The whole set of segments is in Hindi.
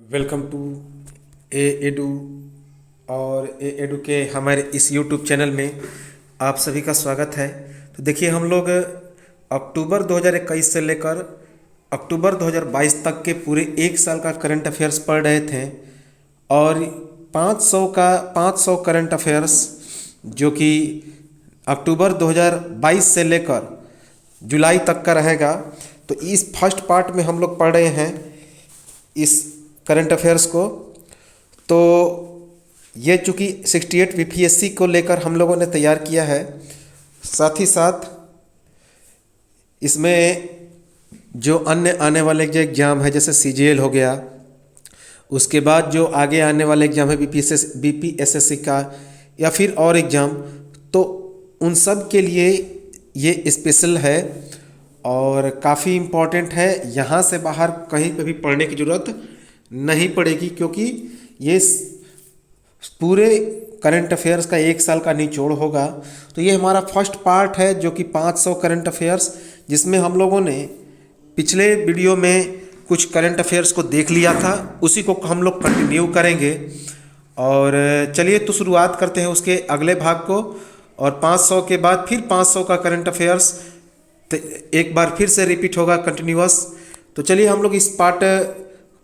Welcome to A edu. और ए एडू के हमारे इस यूट्यूब चैनल में आप सभी का स्वागत है। तो देखिए, हम लोग अक्टूबर 2021 से लेकर अक्टूबर 2022 तक के पूरे एक साल का करंट अफेयर्स पढ़ रहे थे। और 500 करंट अफेयर्स जो कि अक्टूबर 2022 से लेकर जुलाई तक का रहेगा। तो इस फर्स्ट पार्ट में हम लोग पढ़ रहे हैं इस करंट अफेयर्स को। तो ये चूँकि 68 बीपीएससी को लेकर हम लोगों ने तैयार किया है, साथ ही साथ इसमें जो अन्य आने वाले जो एग्ज़ाम है जैसे सीजीएल हो गया, उसके बाद जो आगे आने वाले एग्ज़ाम है बीपीएसएससी का या फिर और एग्ज़ाम, तो उन सब के लिए ये स्पेशल है और काफ़ी इम्पोर्टेंट है। यहाँ से बाहर कहीं पे भी पढ़ने की ज़रूरत नहीं पड़ेगी, क्योंकि ये पूरे करंट अफेयर्स का एक साल का निचोड़ होगा। तो ये हमारा फर्स्ट पार्ट है जो कि 500 करंट अफेयर्स, जिसमें हम लोगों ने पिछले वीडियो में कुछ करंट अफेयर्स को देख लिया था, उसी को हम लोग कंटिन्यू करेंगे। और चलिए तो शुरुआत करते हैं उसके अगले भाग को। और 500 के बाद फिर 500 का करंट अफेयर्स एक बार फिर से रिपीट होगा कंटिन्यूअस। तो चलिए हम लोग इस पार्ट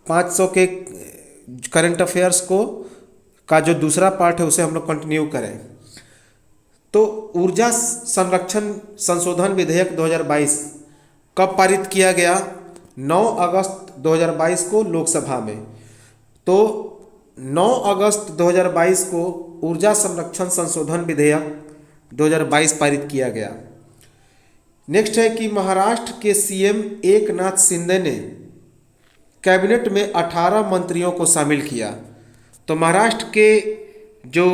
500 के करंट अफेयर्स को का जो दूसरा पार्ट है उसे हम लोग कंटिन्यू करें। तो ऊर्जा संरक्षण संशोधन विधेयक 2022 कब पारित किया गया? 9 अगस्त 2022 को लोकसभा में। तो 9 अगस्त 2022 को ऊर्जा संरक्षण संशोधन विधेयक 2022 पारित किया गया। नेक्स्ट है कि महाराष्ट्र के सीएम एकनाथ शिंदे ने कैबिनेट में 18 मंत्रियों को शामिल किया। तो महाराष्ट्र के जो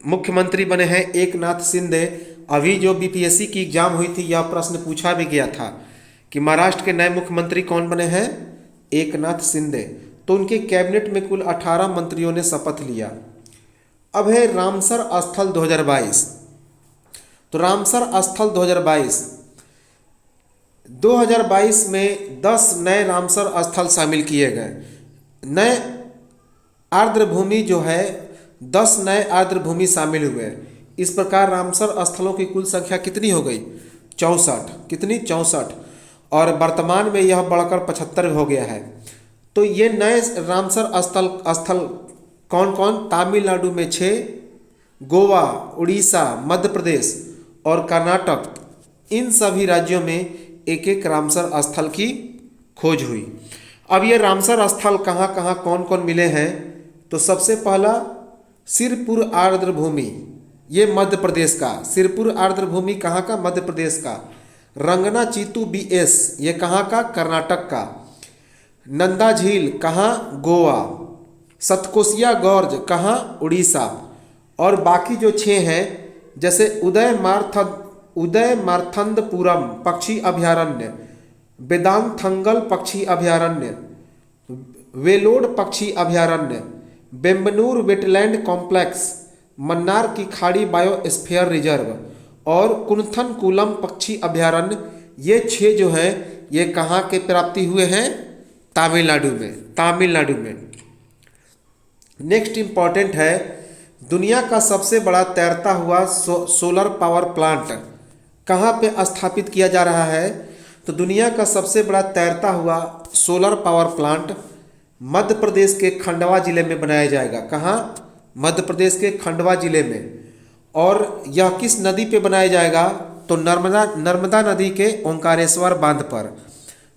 मुख्यमंत्री बने हैं एकनाथ शिंदे, अभी जो बीपीएससी की एग्जाम हुई थी यह प्रश्न पूछा भी गया था कि महाराष्ट्र के नए मुख्यमंत्री कौन बने हैं? एकनाथ शिंदे। तो उनके कैबिनेट में कुल 18 मंत्रियों ने शपथ लिया। अब है रामसर स्थल 2022। तो रामसर स्थल 2022 में 10 नए रामसर स्थल शामिल किए गए। नए आर्द्रभूमि जो है 10 नए आर्द्रभूमि शामिल हुए। इस प्रकार रामसर स्थलों की कुल संख्या कितनी हो गई? 64। कितनी? 64। और वर्तमान में यह बढ़कर 75 हो गया है। तो ये नए रामसर स्थल कौन कौन? तमिलनाडु में 6, गोवा, उड़ीसा, मध्य प्रदेश और कर्नाटक, इन सभी राज्यों में एक एक रामसर स्थल की खोज हुई। अब ये रामसर स्थल कहाँ कहाँ कौन कौन मिले हैं? तो सबसे पहला सिरपुर आर्द्रभूमि, ये मध्य प्रदेश का। सिरपुर आर्द्रभूमि कहाँ का? मध्य प्रदेश का। रंगना चीतू बीएस, ये कहाँ का? कर्नाटक का। नंदा झील कहाँ? गोवा। सतकोसिया गॉर्ज कहाँ? उड़ीसा। और बाकी जो 6 हैं जैसे उदय मार्थंदपुरम पक्षी अभयारण्य, वेदांतथंगल पक्षी अभयारण्य, वेलोड पक्षी अभयारण्य, बेम्बनूर वेटलैंड कॉम्प्लेक्स, मन्नार की खाड़ी बायोस्फीयर रिजर्व और कुनथनकुलम पक्षी अभयारण्य, ये 6 जो हैं ये कहाँ के प्राप्ति हुए हैं? तमिलनाडु में। नेक्स्ट इंपॉर्टेंट है, दुनिया का सबसे बड़ा तैरता हुआ सोलर पावर प्लांट कहाँ पे स्थापित किया जा रहा है? तो दुनिया का सबसे बड़ा तैरता हुआ solar power plant Madhya Pradesh के खंडवा जिले में बनाया जाएगा। कहाँ? मध्य प्रदेश के खंडवा जिले में। और यह किस नदी पे बनाया जाएगा? तो नर्मदा नदी के ओंकारेश्वर बांध पर।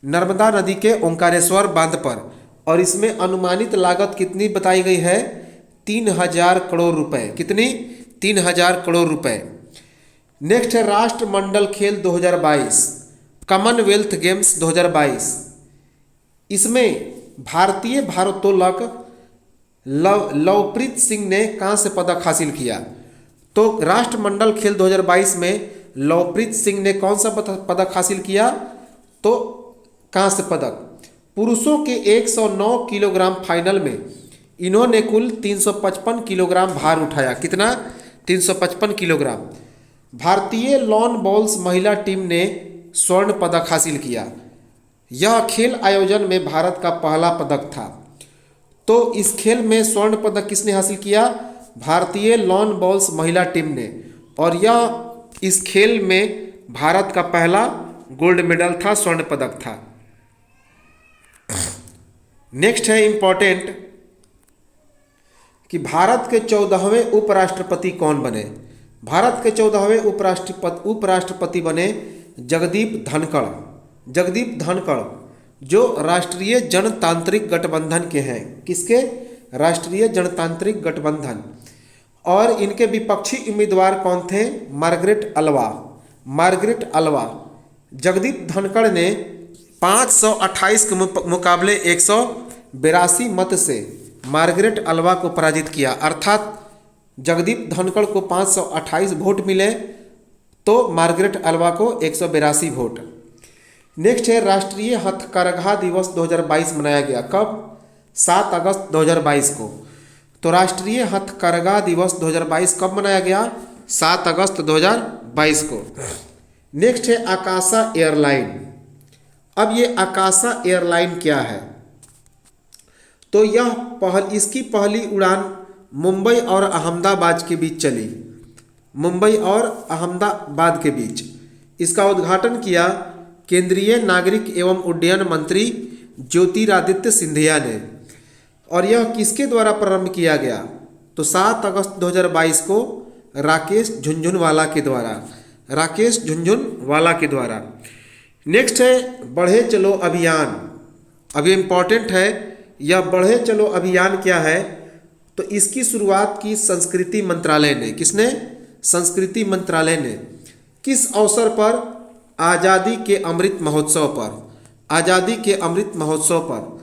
नर्मदा नदी के ओंकारेश्वर बांध पर। और इसमें अनुमानित लागत कितनी बताई गई है? 3000 करोड़ रुपए। कितनी? 3000 करोड़ रुपए। नेक्स्ट है राष्ट्रमंडल खेल 2022, कॉमनवेल्थ गेम्स 2022। इसमें भारतीय भारोत्तोलक लवप्रीत सिंह ने कांस्य पदक हासिल किया। तो राष्ट्रमंडल खेल 2022 में लवप्रीत सिंह ने कौन सा पदक हासिल किया? तो कांस्य पदक। पुरुषों के 109 किलोग्राम फाइनल में इन्होंने कुल 355 किलोग्राम भार उठाया। कितना? 355 किलोग्राम। भारतीय लॉन बॉल्स महिला टीम ने स्वर्ण पदक हासिल किया। यह खेल आयोजन में भारत का पहला पदक था। तो इस खेल में स्वर्ण पदक किसने हासिल किया? भारतीय लॉन बॉल्स महिला टीम ने। और यह इस खेल में भारत का पहला गोल्ड मेडल था, स्वर्ण पदक था। नेक्स्ट है इंपॉर्टेंट कि भारत के 14वें उपराष्ट्रपति कौन बने? भारत के 14वें उपराष्ट्रपति बने जगदीप धनखड़। जगदीप धनखड़ जो राष्ट्रीय जनतांत्रिक गठबंधन के हैं। किसके? राष्ट्रीय जनतांत्रिक गठबंधन। और इनके विपक्षी उम्मीदवार कौन थे? Margaret Alva. Margaret Alva. Jagdeep Dhankhar ने 528 के मुकाबले 182 मत से मार्गरेट अल्वा को पराजित किया। अर्थात जगदीप धनखड़ को 528 वोट मिले तो मार्गरेट अल्वा को 182 वोट। नेक्स्ट है राष्ट्रीय हथकरघा दिवस 2022 मनाया गया। कब? 7 अगस्त 2022 को। तो राष्ट्रीय हथकरघा दिवस 2022 कब मनाया गया? 7 अगस्त 2022 को। नेक्स्ट है आकाशा एयरलाइन। अब ये आकाशा एयरलाइन क्या है? तो इसकी पहली उड़ान मुंबई और अहमदाबाद के बीच चली। मुंबई और अहमदाबाद के बीच। इसका उद्घाटन किया केंद्रीय नागरिक एवं उड्डयन मंत्री ज्योतिरादित्य सिंधिया ने। और यह किसके द्वारा प्रारंभ किया गया? तो 7 अगस्त 2022 को राकेश झुनझुनवाला के द्वारा। राकेश झुनझुनवाला के द्वारा। नेक्स्ट है बढ़े चलो अभियान। अब ये इम्पॉर्टेंट है, यह बढ़े चलो अभियान क्या है? तो इसकी शुरुआत की संस्कृति मंत्रालय ने। किसने? संस्कृति मंत्रालय ने। किस अवसर पर? आज़ादी के अमृत महोत्सव पर। आज़ादी के अमृत महोत्सव पर।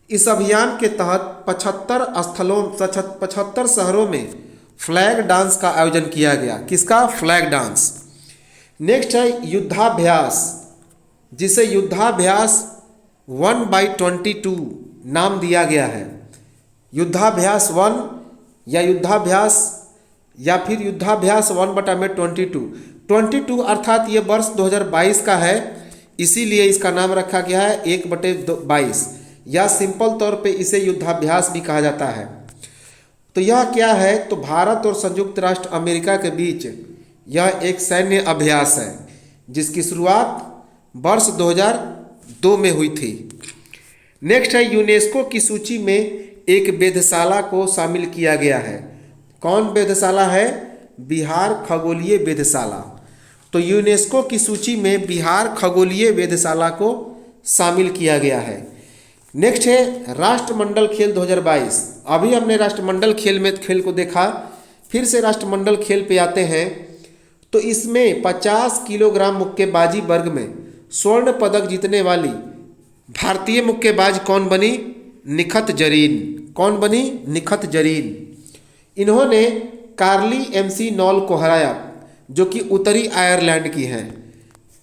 इस अभियान के तहत 75 शहरों में फ्लैग डांस का आयोजन किया गया। किसका? Flag dance. नेक्स्ट है युद्धाभ्यास, जिसे युद्धाभ्यास 1/22 नाम दिया गया है। युद्धाभ्यास 1 या फिर युद्धाभ्यास 1/22 अर्थात ये वर्ष 2022 का है, इसीलिए इसका नाम रखा गया है 1/22 या सिंपल तौर पे इसे युद्धाभ्यास भी कहा जाता है। तो यह क्या है? तो भारत और संयुक्त राष्ट्र अमेरिका के बीच यह एक सैन्य अभ्यास है जिसकी शुरुआत वर्ष 2002 में हुई थी। नेक्स्ट है यूनेस्को की सूची में एक वेधशाला को शामिल किया गया है। कौन वेधशाला है? बिहार खगोलीय वेधशाला। तो यूनेस्को की सूची में बिहार खगोलीय वेधशाला को शामिल किया गया है। नेक्स्ट है राष्ट्रमंडल खेल 2022। अभी हमने राष्ट्रमंडल खेल को देखा, फिर से राष्ट्रमंडल खेल पे आते हैं। तो इसमें 50 किलोग्राम मुक्केबाजी वर्ग में स्वर्ण पदक जीतने वाली भारतीय मुक्केबाज कौन बनी? निखत जरीन। कौन बनी? निखत जरीन। इन्होंने कार्ली एमसी नॉल को हराया जो कि उत्तरी आयरलैंड की हैं।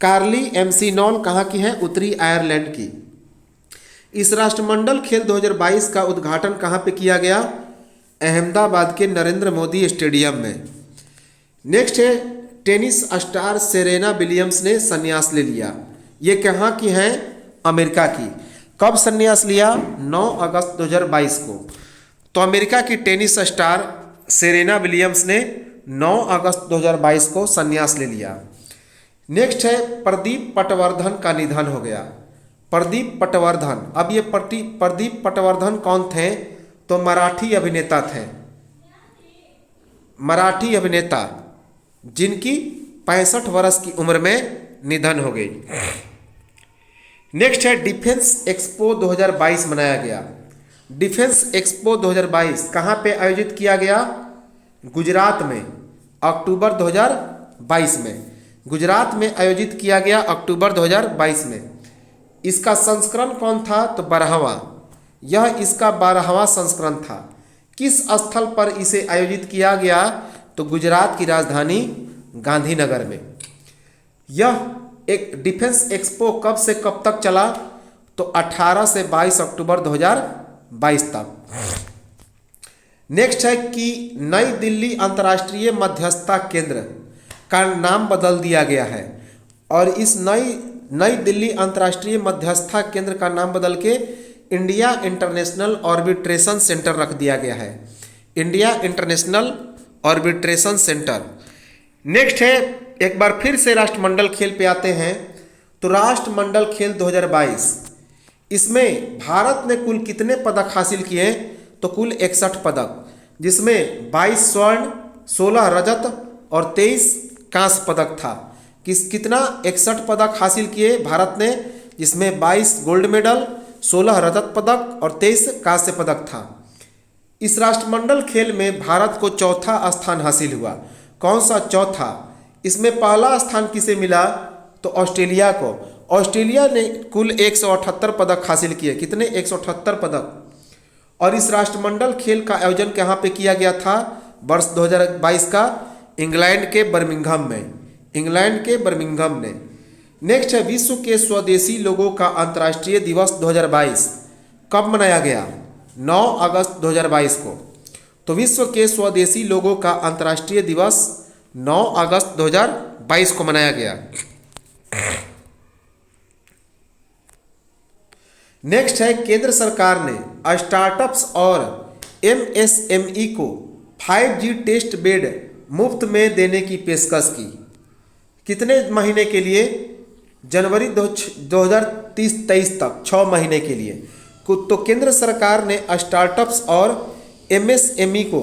कार्ली एमसी नॉल कहाँ की हैं? उत्तरी आयरलैंड की। इस राष्ट्रमंडल खेल 2022 का उद्घाटन कहाँ पे किया गया? अहमदाबाद के नरेंद्र मोदी स्टेडियम में। नेक्स्ट है टेनिस स्टार सेरेना विलियम्स ने संन्यास ले लिया। ये कहाँ की हैं? अमेरिका की। कब संन्यास लिया? 9 अगस्त 2022 को। तो अमेरिका की टेनिस स्टार सेरेना विलियम्स ने 9 अगस्त 2022 को संन्यास ले लिया। नेक्स्ट है प्रदीप पटवर्धन का निधन हो गया। प्रदीप पटवर्धन। अब ये प्रदीप पटवर्धन कौन थे? तो मराठी अभिनेता थे। मराठी अभिनेता जिनकी 65 वर्ष की उम्र में निधन हो गई। नेक्स्ट है डिफेंस एक्सपो 2022 मनाया गया। डिफेंस एक्सपो 2022 कहाँ पे आयोजित किया गया? गुजरात में, अक्टूबर 2022 में। गुजरात में आयोजित किया गया अक्टूबर 2022 में। इसका संस्करण कौन था? तो 12वां। यह इसका 12वां संस्करण था। किस स्थल पर इसे आयोजित किया गया? तो गुजरात की राजधानी गांधीनगर में। यह एक डिफेंस एक्सपो कब से कब तक चला? तो 18 से 22 अक्टूबर 2022 तक। नेक्स्ट है कि नई दिल्ली अंतर्राष्ट्रीय मध्यस्थता केंद्र का नाम बदल दिया गया है। और इस नई दिल्ली अंतर्राष्ट्रीय मध्यस्थता केंद्र का नाम बदल के इंडिया इंटरनेशनल ऑर्बिट्रेशन सेंटर रख दिया गया है, India international arbitration centre. Next है, एक बार फिर से राष्ट्रमंडल खेल पे आते हैं। तो राष्ट्रमंडल खेल 2022, इसमें भारत ने कुल कितने पदक हासिल किए? तो कुल 61 पदक, जिसमें 22 स्वर्ण, 16 रजत और 23 कांस्य पदक था। कितना 61 पदक हासिल किए भारत ने, जिसमें 22 गोल्ड मेडल, 16 रजत पदक और 23 कांस्य पदक था। इस राष्ट्रमंडल खेल में भारत को चौथा स्थान हासिल हुआ। कौन सा चौथा? इसमें पहला स्थान किसे मिला? तो ऑस्ट्रेलिया को। ऑस्ट्रेलिया ने कुल 178 पदक हासिल किए। कितने? 178 पदक। और इस राष्ट्रमंडल खेल का आयोजन कहाँ पे किया गया था वर्ष 2022 का? इंग्लैंड के बर्मिंघम में, इंग्लैंड के बर्मिंघम में। नेक्स्ट है, विश्व के स्वदेशी लोगों का अंतर्राष्ट्रीय दिवस 2022 कब मनाया गया? 9 अगस्त 2022 को। तो विश्व के स्वदेशी लोगों का अंतर्राष्ट्रीय दिवस 9 अगस्त 2022 को मनाया गया। नेक्स्ट है, केंद्र सरकार ने स्टार्टअप्स और एमएसएमई को 5G टेस्ट बेड मुफ्त में देने की पेशकश की। कितने महीने के लिए? जनवरी 2023 तक, 6 महीने के लिए। तो केंद्र सरकार ने स्टार्टअप्स और एमएसएमई को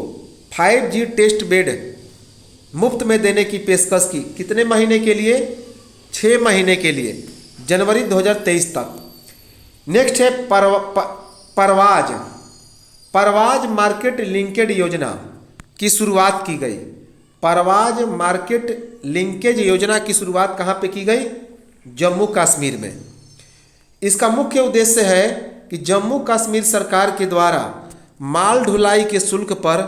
5G टेस्ट बेड मुफ्त में देने की पेशकश की। कितने महीने के लिए? 6 महीने के लिए, जनवरी 2023 तक। नेक्स्ट है, परवाज मार्केट लिंकेज योजना की शुरुआत की गई। परवाज मार्केट लिंकेज योजना की शुरुआत कहाँ पे की गई? जम्मू कश्मीर में। इसका मुख्य उद्देश्य है कि जम्मू कश्मीर सरकार के द्वारा माल ढुलाई के शुल्क पर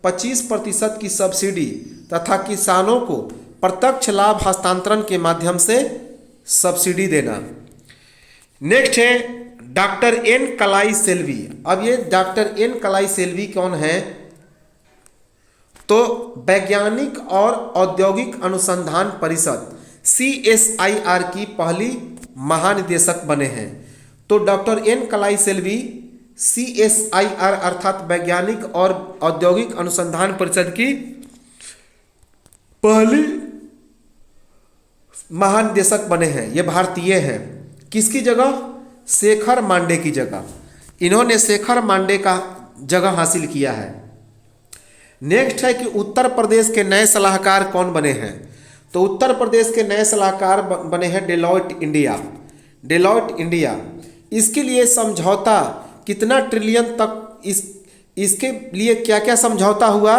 25% की सब्सिडी तथा किसानों को प्रत्यक्ष लाभ हस्तांतरण के माध्यम से सब्सिडी देना। नेक्स्ट है, डॉक्टर एन कलाई सेल्वी। अब ये डॉक्टर एन कलाई सेल्वी कौन है? तो वैज्ञानिक और औद्योगिक अनुसंधान परिषद CSIR की पहली महानिदेशक बने हैं। तो डॉक्टर एन कलाई सेल्वी CSIR अर्थात वैज्ञानिक और औद्योगिक अनुसंधान परिषद की पहली महानिदेशक बने हैं। ये भारतीय हैं। किसकी जगह? शेखर मांडे की जगह। इन्होंने शेखर मांडे का जगह हासिल किया है। नेक्स्ट है कि उत्तर प्रदेश के नए सलाहकार कौन बने हैं? तो उत्तर प्रदेश के नए सलाहकार बने हैं डेलॉयट इंडिया। Deloitte India. इसके लिए समझौता कितना ट्रिलियन तक, इसके लिए क्या क्या समझौता हुआ?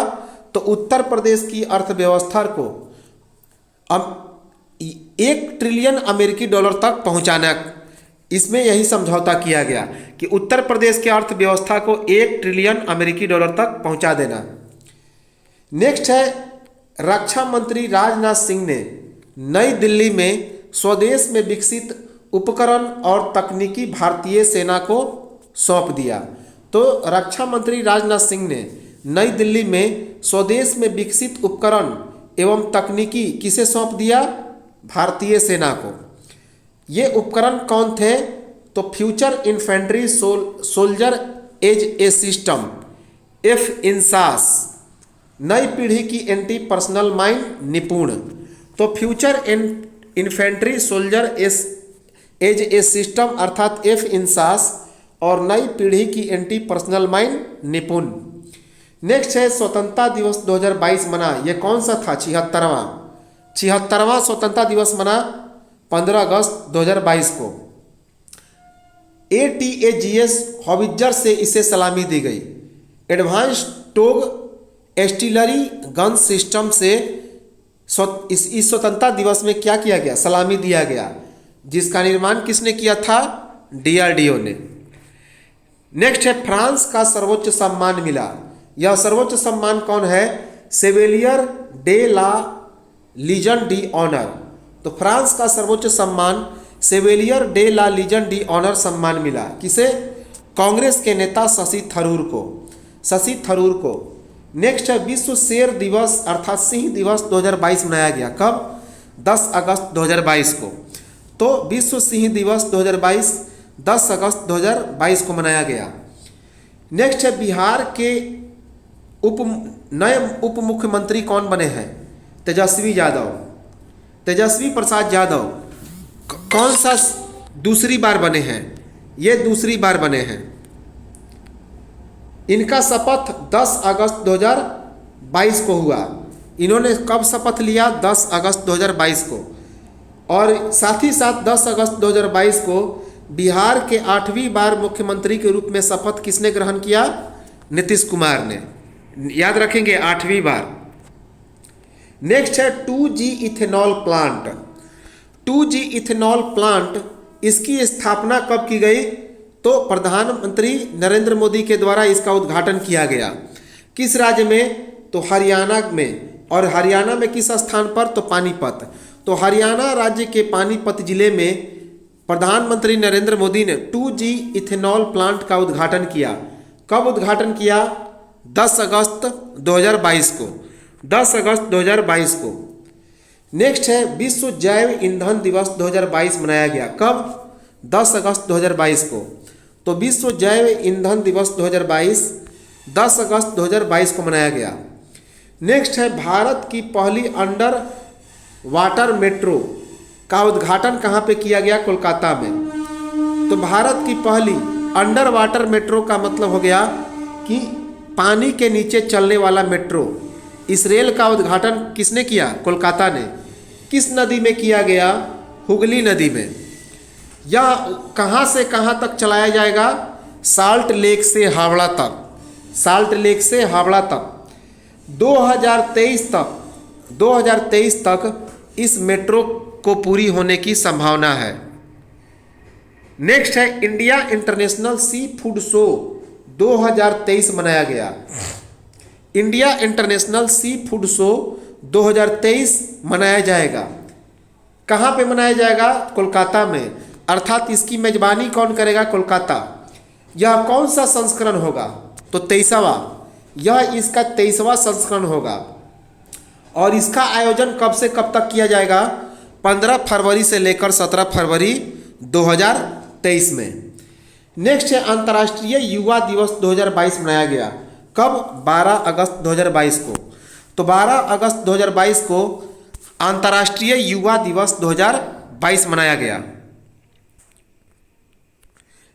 तो उत्तर प्रदेश की अर्थव्यवस्था को अब 1 ट्रिलियन अमेरिकी डॉलर तक पहुंचाना, इसमें यही समझौता किया गया कि उत्तर प्रदेश की अर्थव्यवस्था को 1 ट्रिलियन अमेरिकी डॉलर तक पहुंचा देना। नेक्स्ट है, रक्षा मंत्री राजनाथ सिंह ने नई दिल्ली में स्वदेश में विकसित उपकरण और तकनीकी भारतीय सेना को सौंप दिया। तो रक्षा मंत्री राजनाथ सिंह ने नई दिल्ली में स्वदेश में विकसित उपकरण एवं तकनीकी किसे सौंप दिया? भारतीय सेना को। ये उपकरण कौन थे? तो future infantry soldier as a system FINSAS, नई पीढ़ी की एंटी पर्सनल माइन निपुण। तो future infantry soldier as a system अर्थात FINSAS और नई पीढ़ी की anti personnel mine Nipun. Next है, स्वतंत्रता दिवस 2022 मना। ये कौन सा था? 76वां स्वतंत्रता दिवस मना 15 अगस्त 2022 को। ATAGS हॉविट्जर से इसे सलामी दी गई। एडवांस टोग एस्टिलरी गन सिस्टम से इस स्वतंत्रता दिवस में क्या किया गया? सलामी दिया गया, जिसका निर्माण किसने किया था? DRDO ने। नेक्स्ट है, फ्रांस का सर्वोच्च सम्मान मिला। यह सर्वोच्च सम्मान कौन है? Chevalier de la Legion d'Honneur. तो फ्रांस का सर्वोच्च सम्मान Chevalier de la Legion d'Honneur सम्मान मिला। किसे? कांग्रेस के नेता शशि थरूर को। शशि थरूर को। नेक्स्ट है, विश्व शेर दिवस अर्थात सिंह दिवस 2022 मनाया गया। कब? 10 अगस्त 2022 को। तो विश्व सिंह दिवस 2022 10 अगस्त 2022 को मनाया गया। नेक्स्ट है बिहार के नए उप मुख्यमंत्री कौन बने हैं? तेजस्वी यादव, तेजस्वी प्रसाद यादव। कौन सा दूसरी बार बने हैं? ये दूसरी बार बने हैं। इनका शपथ 10 अगस्त 2022 को हुआ। इन्होंने कब शपथ लिया? 10 अगस्त 2022 को। और साथ ही साथ 10 अगस्त 2022 को बिहार के 8वीं बार मुख्यमंत्री के रूप में शपथ किसने ग्रहण किया? नीतीश कुमार ने। याद रखेंगे, 8वीं बार। नेक्स्ट है 2G ethanol plant. 2G ethanol plant, इसकी स्थापना कब की गई? तो प्रधानमंत्री नरेंद्र मोदी के द्वारा इसका उद्घाटन किया गया। किस राज्य में? तो हरियाणा में। और हरियाणा में किस स्थान पर? तो पानीपत। तो हरियाणा राज्य के पानीपत जिले में प्रधानमंत्री नरेंद्र मोदी ने 2G इथेनॉल प्लांट का उद्घाटन किया। कब उद्घाटन किया? 10 अगस्त 2022 को। 10 अगस्त 2022 को। नेक्स्ट है विश्व जैव ईंधन दिवस 2022 मनाया गया। कब? 10 अगस्त 2022 को। तो विश्व जैव ईंधन दिवस 2022 10 अगस्त 2022 को मनाया गया। नेक्स्ट है भारत की पहली अंडर वाटर मेट्रो का उद्घाटन कहाँ पे किया गया? कोलकाता में। तो भारत की पहली अंडर वाटर मेट्रो का मतलब हो गया कि पानी के नीचे चलने वाला मेट्रो। इस रेल का उद्घाटन किसने किया? कोलकाता ने। किस नदी में किया गया? हुगली नदी में। यह कहाँ से कहाँ तक चलाया जाएगा? साल्ट लेक से हावड़ा तक। साल्ट लेक से हावड़ा तक 2023 तक इस मेट्रो को पूरी होने की संभावना है। नेक्स्ट है India international sea food show 2023 मनाया गया। India international sea food show 2023 मनाया जाएगा। कहाँ पे मनाया जाएगा? कोलकाता में। अर्थात इसकी मेजबानी कौन करेगा? कोलकाता। यह कौन सा संस्करण होगा? तो 23वां। यह इसका 23वां संस्करण होगा। और इसका आयोजन कब से कब तक किया जाएगा? 15 फरवरी से लेकर 17 फरवरी 2023 में। नेक्स्ट है अंतर्राष्ट्रीय युवा दिवस 2022 मनाया गया। कब? 12 अगस्त 2022 को। तो 12 अगस्त 2022 को अंतर्राष्ट्रीय युवा दिवस 2022 मनाया गया।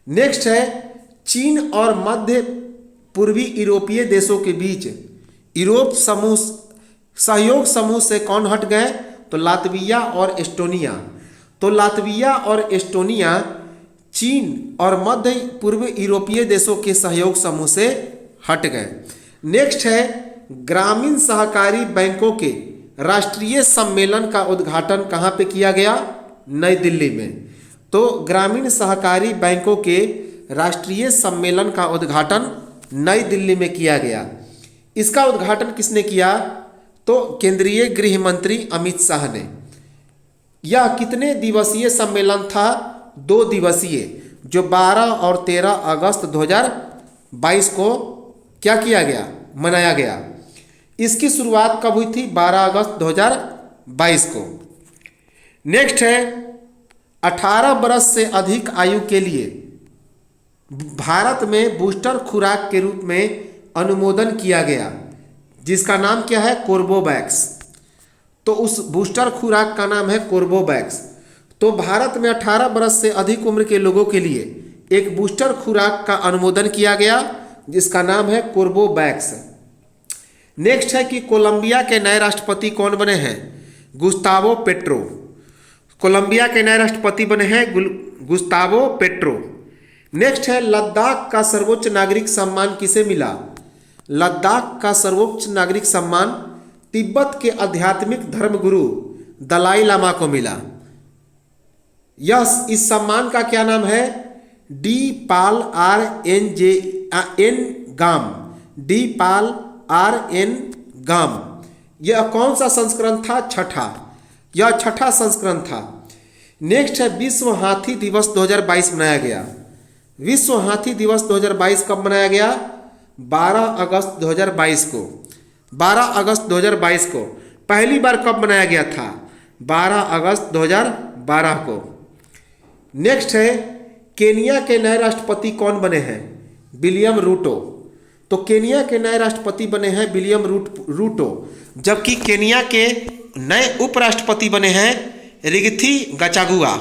नेक्स्ट है चीन और मध्य पूर्वी यूरोपीय देशों के बीच यूरोप समूह सहयोग समूह से कौन हट गए? तो लातविया और एस्टोनिया। तो लातविया और एस्टोनिया चीन और मध्य पूर्व यूरोपीय देशों के सहयोग समूह से हट गए। नेक्स्ट है ग्रामीण सहकारी बैंकों के राष्ट्रीय सम्मेलन का उद्घाटन कहाँ पे किया गया? नई दिल्ली में। तो ग्रामीण सहकारी बैंकों के राष्ट्रीय सम्मेलन का उद्घाटन नई दिल्ली में किया गया। इसका उद्घाटन किसने किया? तो केंद्रीय गृह मंत्री अमित शाह ने। यह कितने दिवसीय सम्मेलन था? 2 दिवसीय, जो 12 और 13 अगस्त 2022 को क्या किया गया? मनाया गया। इसकी शुरुआत कब हुई थी? 12 अगस्त 2022 को। नेक्स्ट है 18 वर्ष से अधिक आयु के लिए भारत में बूस्टर खुराक के रूप में अनुमोदन किया गया, जिसका नाम क्या है? कोर्बोवैक्स। तो उस बूस्टर खुराक का नाम है कोर्बोवैक्स। तो भारत में 18 वर्ष से अधिक उम्र के लोगों के लिए एक बूस्टर खुराक का अनुमोदन किया गया, जिसका नाम है कोर्बोवैक्स। नेक्स्ट है कि कोलंबिया के नए राष्ट्रपति कौन बने हैं? Gustavo petro. कोलंबिया के नए राष्ट्रपति बने हैं गुस्तावो पेट्रो। नेक्स्ट है लद्दाख का सर्वोच्च नागरिक सम्मान किसे मिला? लद्दाख का सर्वोच्च नागरिक सम्मान तिब्बत के आध्यात्मिक धर्मगुरु दलाई लामा को मिला। यह इस सम्मान का क्या नाम है? डी पाल आर एन गाम। डी पाल आर एन गाम। यह कौन सा संस्करण था? छठा। यह छठा संस्करण था। नेक्स्ट है विश्व हाथी दिवस 2022 मनाया गया। विश्व हाथी दिवस 2022 कब मनाया गया? 12 अगस्त 2022 को। 12 अगस्त 2022 को। पहली बार कब मनाया गया था? 12 अगस्त 2012 को। नेक्स्ट है केनिया के नए राष्ट्रपति कौन बने हैं? William Ruto. तो केनिया के नए राष्ट्रपति बने हैं विलियम रूटो, जबकि केनिया के नए उपराष्ट्रपति बने हैं रिगथी गचागुआ।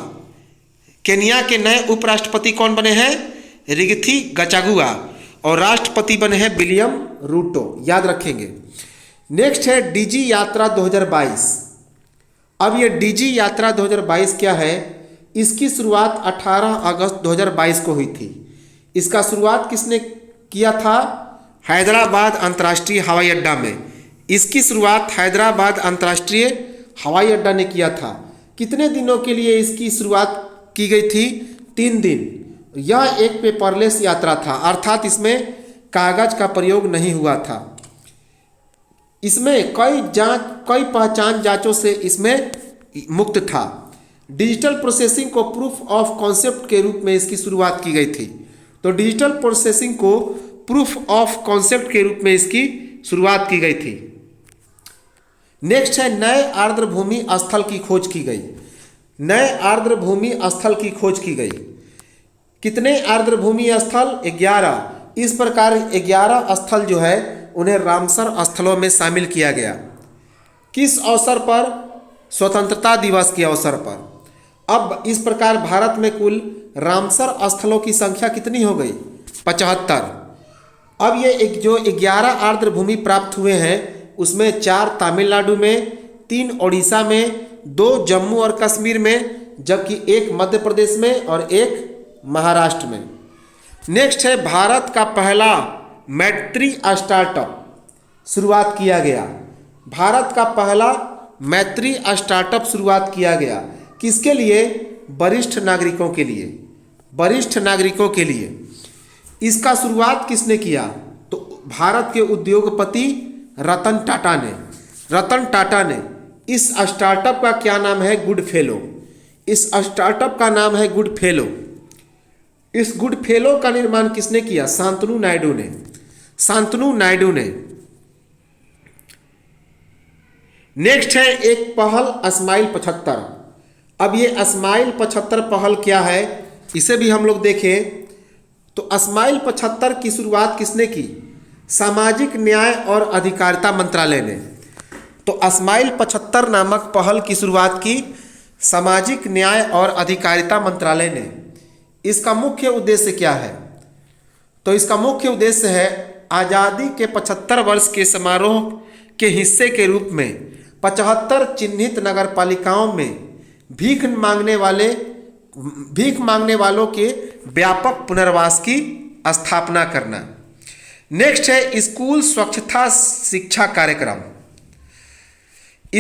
केनिया के नए उपराष्ट्रपति कौन बने हैं? रिगथी गचागुआ। और राष्ट्रपति बने हैं विलियम रूटो, याद रखेंगे। नेक्स्ट है डीजी यात्रा 2022। अब ये डीजी यात्रा 2022 क्या है? इसकी शुरुआत 18 अगस्त 2022 को हुई थी। इसका शुरुआत किसने किया था? हैदराबाद अंतर्राष्ट्रीय हवाई अड्डा में। इसकी शुरुआत हैदराबाद अंतर्राष्ट्रीय हवाई अड्डा ने किया था। कितने दिनों के लिए इसकी शुरुआत की गई थी? 3 दिन। यह एक पेपरलेस यात्रा था, अर्थात इसमें कागज का प्रयोग नहीं हुआ था। इसमें कई पहचान जांचों से इसमें मुक्त था। डिजिटल प्रोसेसिंग को प्रूफ ऑफ कॉन्सेप्ट के रूप में इसकी शुरुआत की गई थी। तो डिजिटल प्रोसेसिंग को प्रूफ ऑफ कॉन्सेप्ट के रूप में इसकी शुरुआत की गई थी। नेक्स्ट है नए आर्द्रभूमि स्थल की खोज की गई। नए आर्द्रभूमि स्थल की खोज की गई। कितने आर्द्रभूमि स्थल? 11। इस प्रकार 11 स्थल जो है उन्हें रामसर स्थलों में शामिल किया गया। किस अवसर पर? स्वतंत्रता दिवस के अवसर पर। अब इस प्रकार भारत में कुल रामसर स्थलों की संख्या कितनी हो गई? 75। अब ये एक जो 11 आर्द्रभूमि प्राप्त हुए हैं उसमें 4 तमिलनाडु में, 3 ओडिशा में, 2 जम्मू और कश्मीर में, जबकि 1 मध्य प्रदेश में और 1 महाराष्ट्र में। नेक्स्ट है भारत का पहला मैत्री स्टार्टअप शुरुआत किया गया। भारत का पहला मैत्री स्टार्टअप शुरुआत किया गया। किसके लिए? वरिष्ठ नागरिकों के लिए। वरिष्ठ नागरिकों के लिए। इसका शुरुआत किसने किया? तो भारत के उद्योगपति रतन टाटा ने। रतन टाटा ने। इस स्टार्टअप का क्या नाम है? Good fellow. इस स्टार्टअप का नाम है गुड फेलो। इस गुड फेलो का निर्माण किसने किया? शांतनु नायडू ने। शांतनु नायडू ने। नेक्स्ट है एक पहल स्माइल 75। अब ये स्माइल 75 पहल क्या है इसे भी हम लोग देखें तो स्माइल 75 की शुरुआत किसने की? सामाजिक न्याय और अधिकारिता मंत्रालय ने। तो स्माइल 75 नामक पहल की शुरुआत की सामाजिक न्याय और अधिकारिता मंत्रालय ने। इसका मुख्य उद्देश्य क्या है? तो इसका मुख्य उद्देश्य है आज़ादी के 75 वर्ष के समारोह के हिस्से के रूप में 75 चिन्हित नगर पालिकाओं में भीख मांगने वालों के व्यापक पुनर्वास की स्थापना करना। नेक्स्ट है स्कूल स्वच्छता शिक्षा कार्यक्रम।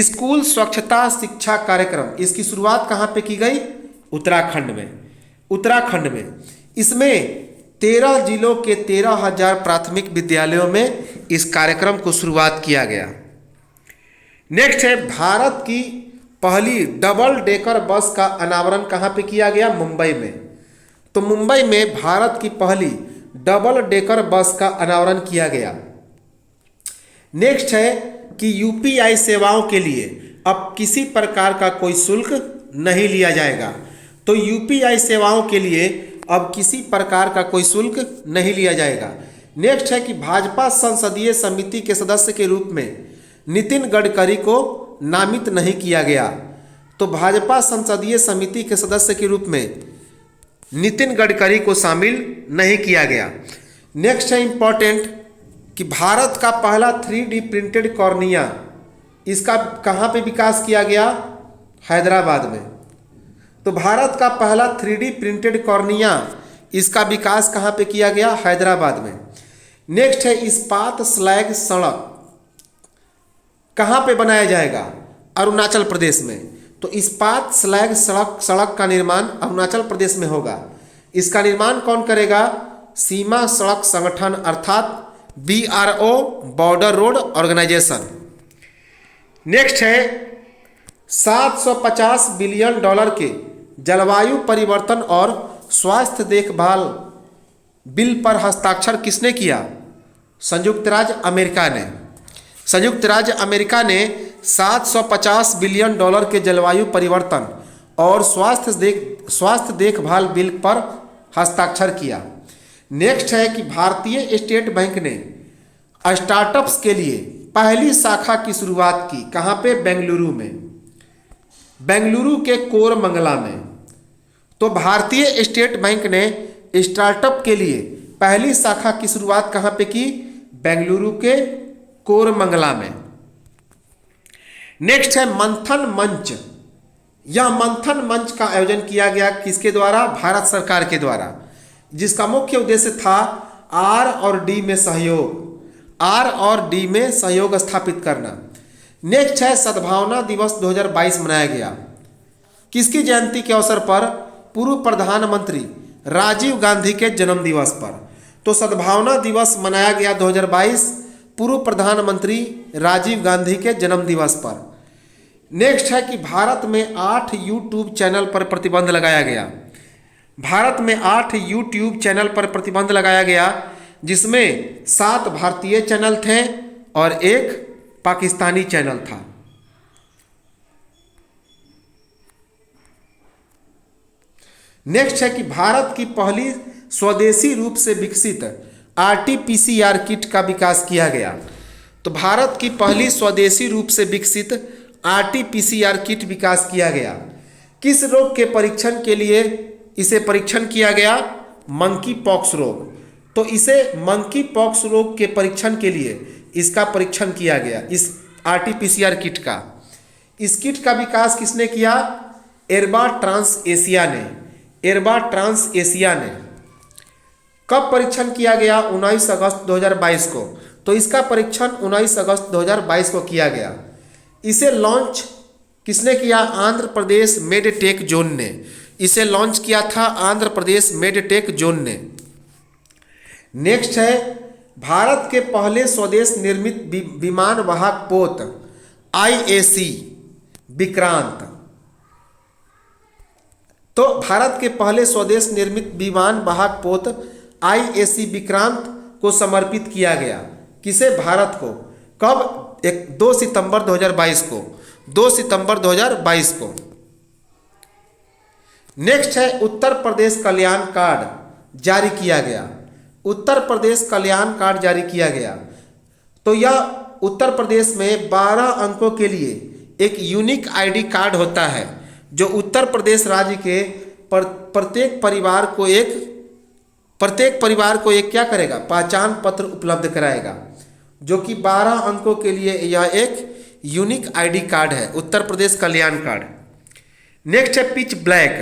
स्कूल स्वच्छता शिक्षा कार्यक्रम इसकी शुरुआत कहाँ पे की गई? उत्तराखंड में। उत्तराखंड में। इसमें 13 जिलों के 13,000 प्राथमिक विद्यालयों में इस कार्यक्रम को शुरुआत किया गया। नेक्स्ट है भारत की पहली डबल डेकर बस का अनावरण कहाँ पे किया गया? मुंबई में। तो मुंबई में भारत की पहली डबल डेकर बस का अनावरण किया गया। नेक्स्ट है कि यूपीआई सेवाओं के लिए अब किसी प्रकार का कोई शुल्क नहीं लिया जाएगा। तो यूपीआई सेवाओं के लिए अब किसी प्रकार का कोई शुल्क नहीं लिया जाएगा। नेक्स्ट है कि भाजपा संसदीय समिति के सदस्य के रूप में नितिन गडकरी को नामित नहीं किया गया। तो भाजपा संसदीय समिति के सदस्य के रूप में नितिन गडकरी को शामिल नहीं किया गया। नेक्स्ट है इंपॉर्टेंट कि भारत का पहला 3D प्रिंटेड कॉर्निया इसका कहाँ पे विकास किया गया? हैदराबाद में। तो भारत का पहला 3D प्रिंटेड कॉर्निया इसका विकास कहाँ पे किया गया? हैदराबाद में। नेक्स्ट है इस्पात स्लैग सड़क कहाँ पे बनाया जाएगा? अरुणाचल प्रदेश में। तो इस्पात स्लैग सड़क का निर्माण अरुणाचल प्रदेश में होगा। इसका निर्माण कौन करेगा? सीमा सड़क संगठन अर्थात BRO border road organisation. Next है $750 बिलियन के जलवायु परिवर्तन और स्वास्थ्य देखभाल बिल पर हस्ताक्षर किसने किया? संयुक्त राज्य अमेरिका ने। संयुक्त राज्य अमेरिका ने $750 बिलियन के जलवायु परिवर्तन और स्वास्थ्य देखभाल बिल पर हस्ताक्षर किया। नेक्स्ट है कि भारतीय स्टेट बैंक ने स्टार्टअप्स के लिए पहली शाखा की शुरुआत की। कहाँ पे? बेंगलुरु में, बेंगलुरु के कोरमंगला में। तो भारतीय स्टेट बैंक ने स्टार्टअप के लिए पहली शाखा की शुरुआत कहाँ पे की? बेंगलुरु के कोरमंगला में। नेक्स्ट है मंथन मंच। यह मंथन मंच का आयोजन किया गया किसके द्वारा? भारत सरकार के द्वारा, जिसका मुख्य उद्देश्य था आर और डी में सहयोग, आर और डी में सहयोग स्थापित करना। नेक्स्ट है सद्भावना दिवस 2022 मनाया गया। किसकी जयंती के अवसर पर? पूर्व प्रधानमंत्री राजीव गांधी के जन्म दिवस पर। तो सद्भावना दिवस मनाया गया 2022 पूर्व प्रधानमंत्री राजीव गांधी के जन्म दिवस पर। नेक्स्ट है कि भारत में 8 यूट्यूब चैनल पर प्रतिबंध लगाया गया। भारत में 8 यूट्यूब चैनल पर प्रतिबंध लगाया गया, जिसमें 7 भारतीय चैनल थे और 1 पाकिस्तानी चैनल था। नेक्स्ट है कि भारत की पहली स्वदेशी रूप से विकसित आरटी-पीसीआर किट का विकास किया गया। तो भारत की पहली स्वदेशी रूप से विकसित आरटी-पीसीआर किट विकास किया गया। किस रोग के परीक्षण के लिए इसे परीक्षण किया गया? मंकी पॉक्स रोग। तो इसे मंकी पॉक्स रोग के परीक्षण के लिए इसका परीक्षण किया गया, इस आरटी-पीसीआर किट का। इस किट का विकास किसने किया? एरबा ट्रांस एशिया ने, एरबा ट्रांस एशिया ने। कब परीक्षण किया गया? 19 अगस्त 2022 को। तो इसका परीक्षण 19 अगस्त 2022 को किया गया। इसे लॉन्च किसने किया? आंध्र प्रदेश मेडटेक जोन ने। इसे लॉन्च किया था आंध्र प्रदेश मेडटेक जोन ने। नेक्स्ट है भारत के पहले स्वदेश निर्मित विमान वाहक पोत आईएसी विक्रांत। तो भारत के पहले स्वदेश निर्मित विमान वाहक पोत आईएसी विक्रांत को समर्पित किया गया। किसे? भारत को। कब? 2 सितंबर 2022 को, 2 सितंबर 2022 को। नेक्स्ट है उत्तर प्रदेश कल्याण कार्ड जारी किया गया। उत्तर प्रदेश कल्याण कार्ड जारी किया गया। तो यह उत्तर प्रदेश में 12 अंकों के लिए एक यूनिक आईडी कार्ड होता है, जो उत्तर प्रदेश राज्य के प्रत्येक परिवार को एक क्या करेगा? पहचान पत्र उपलब्ध कराएगा, जो कि 12 अंकों के लिए यह एक यूनिक आईडी कार्ड है, उत्तर प्रदेश कल्याण कार्ड। नेक्स्ट है पिच ब्लैक।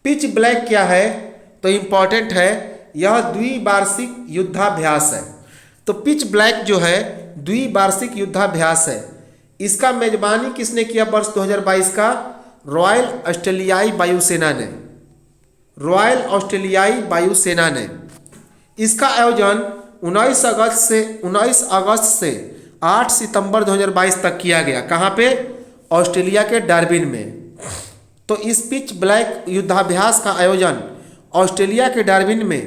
पिच ब्लैक क्या है? तो इंपॉर्टेंट है, यह द्विवार्षिक युद्धाभ्यास है। तो पिच ब्लैक जो है द्विवार्षिक युद्धाभ्यास है। इसका मेजबानी किसने किया वर्ष 2022 का? रॉयल ऑस्ट्रेलियाई वायुसेना ने, रॉयल ऑस्ट्रेलियाई वायुसेना ने। इसका आयोजन 19 अगस्त से 8 सितंबर 2022 तक किया गया। कहाँ पे? ऑस्ट्रेलिया के डार्विन में। तो इस पिच ब्लैक युद्धाभ्यास का आयोजन ऑस्ट्रेलिया के डार्विन में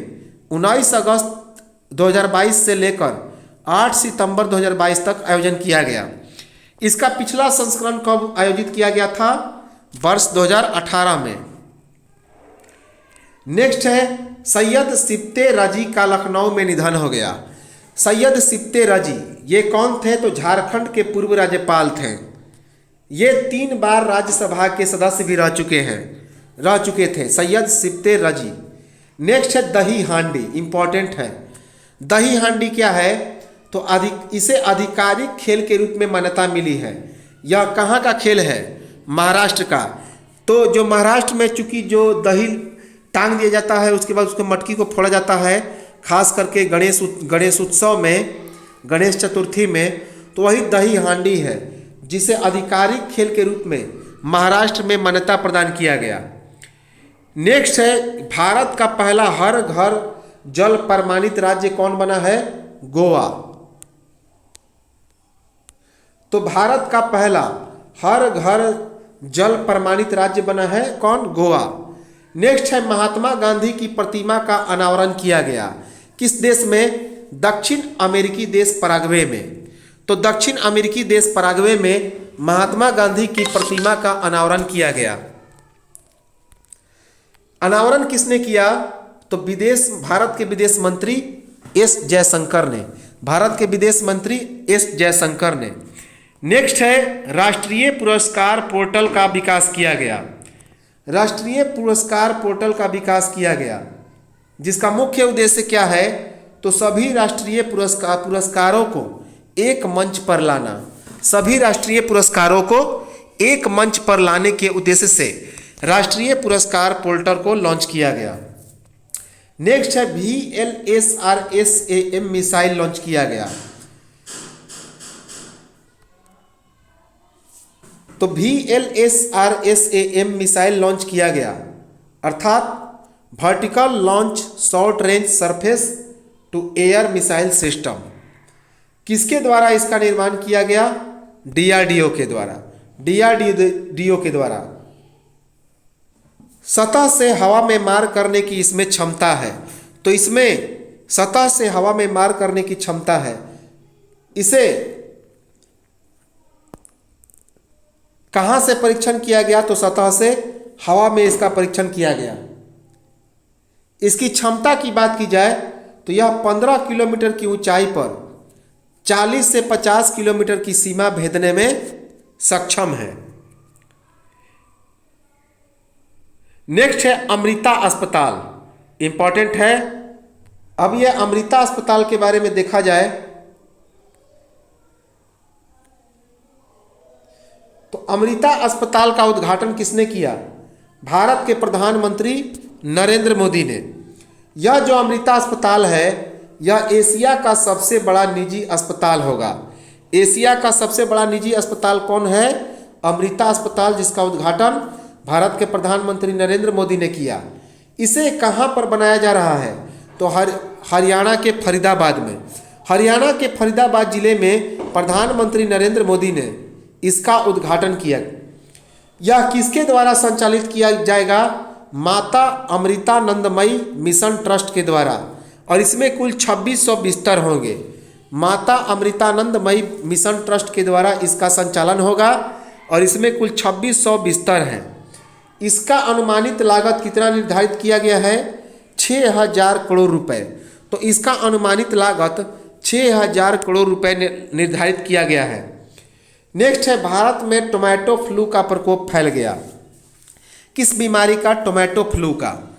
19 अगस्त 2022 से लेकर 8 सितंबर 2022 तक आयोजन किया गया। इसका पिछला संस्करण कब आयोजित किया गया था? वर्ष 2018 में। नेक्स्ट है सैयद सिप्ते रजी का लखनऊ में निधन हो गया। सैयद सिप्ते रजी ये कौन थे? तो झारखंड के पूर्व राज्यपाल थे। ये 3 बार राज्यसभा के सदस्य भी रह चुके थे सैयद सिप्ते रजी। नेक्स्ट है दही हांडी, इंपॉर्टेंट है। दही हांडी क्या है? तो इसे आधिकारिक खेल के रूप में मान्यता मिली है। यह कहाँ का खेल है? महाराष्ट्र का। तो जो महाराष्ट्र में चूंकि जो दही टांग दिया जाता है, उसके बाद उसको मटकी को फोड़ा जाता है, खास करके गणेश उत्सव में, गणेश चतुर्थी में, तो वही दही हांडी है, जिसे आधिकारिक खेल के रूप में महाराष्ट्र में मान्यता प्रदान किया गया। नेक्स्ट है भारत का पहला हर घर जल प्रमाणित राज्य कौन बना है? गोवा। तो भारत का पहला हर घर जल प्रमाणित राज्य बना है कौन? गोवा। नेक्स्ट है महात्मा गांधी की प्रतिमा का अनावरण किया गया। किस देश में? दक्षिण अमेरिकी देश पराग्वे में। तो दक्षिण अमेरिकी देश पराग्वे में महात्मा गांधी की प्रतिमा का अनावरण किया गया। अनावरण किसने किया? तो भारत के विदेश मंत्री एस जयशंकर ने, भारत के विदेश मंत्री एस जयशंकर ने। नेक्स्ट है राष्ट्रीय पुरस्कार पोर्टल का विकास किया गया। राष्ट्रीय पुरस्कार पोर्टल का विकास किया गया, जिसका मुख्य उद्देश्य क्या है? तो सभी राष्ट्रीय पुरस्कारों को एक मंच पर लाना, सभी राष्ट्रीय पुरस्कारों को एक मंच पर लाने के उद्देश्य से राष्ट्रीय पुरस्कार पोर्टल को लॉन्च किया गया। नेक्स्ट है VLSRSAM मिसाइल लॉन्च किया गया। तो VLSRSAM मिसाइल लॉन्च किया गया, अर्थात vertical launch short range surface to air missile system. किसके द्वारा इसका निर्माण किया गया? DRDO के द्वारा। DRDO के द्वारा सतह से हवा में मार करने की इसमें क्षमता है। तो इसमें सतह से हवा में मार करने की क्षमता है। इसे कहां से परीक्षण किया गया? तो सतह से हवा में इसका परीक्षण किया गया। इसकी क्षमता की बात की जाए तो यह 15 किलोमीटर की ऊंचाई पर 40 से 50 किलोमीटर की सीमा भेदने में सक्षम है। नेक्स्ट है अमृता अस्पताल, इंपॉर्टेंट है। अब यह अमृता अस्पताल के बारे में देखा जाए तो अमृता अस्पताल का उद्घाटन किसने किया? भारत के प्रधानमंत्री नरेंद्र मोदी ने। यह जो अमृता अस्पताल है यह एशिया का सबसे बड़ा निजी अस्पताल होगा। एशिया का सबसे बड़ा निजी अस्पताल कौन है? अमृता अस्पताल, जिसका उद्घाटन भारत के प्रधानमंत्री नरेंद्र मोदी ने किया। इसे कहां पर बनाया जा रहा है? तो हरियाणा के फरीदाबाद में। हरियाणा के फरीदाबाद जिले में प्रधानमंत्री नरेंद्र मोदी ने इसका उद्घाटन किया। यह किसके द्वारा संचालित किया जाएगा? माता अमृतानंदमयी मिशन ट्रस्ट के द्वारा, और इसमें कुल 2600 बिस्तर होंगे। माता अमृतानंदमयी मिशन ट्रस्ट के द्वारा इसका संचालन होगा और इसमें कुल 2600 बिस्तर हैं। इसका अनुमानित लागत कितना निर्धारित किया गया है? 6000 करोड़ रुपए। तो इसका अनुमानित लागत 6000 करोड़ रुपए निर्धारित किया गया है। नेक्स्ट है भारत में टोमेटो फ्लू का प्रकोप फैल गया। किस बीमारी का? टोमेटो फ्लू का।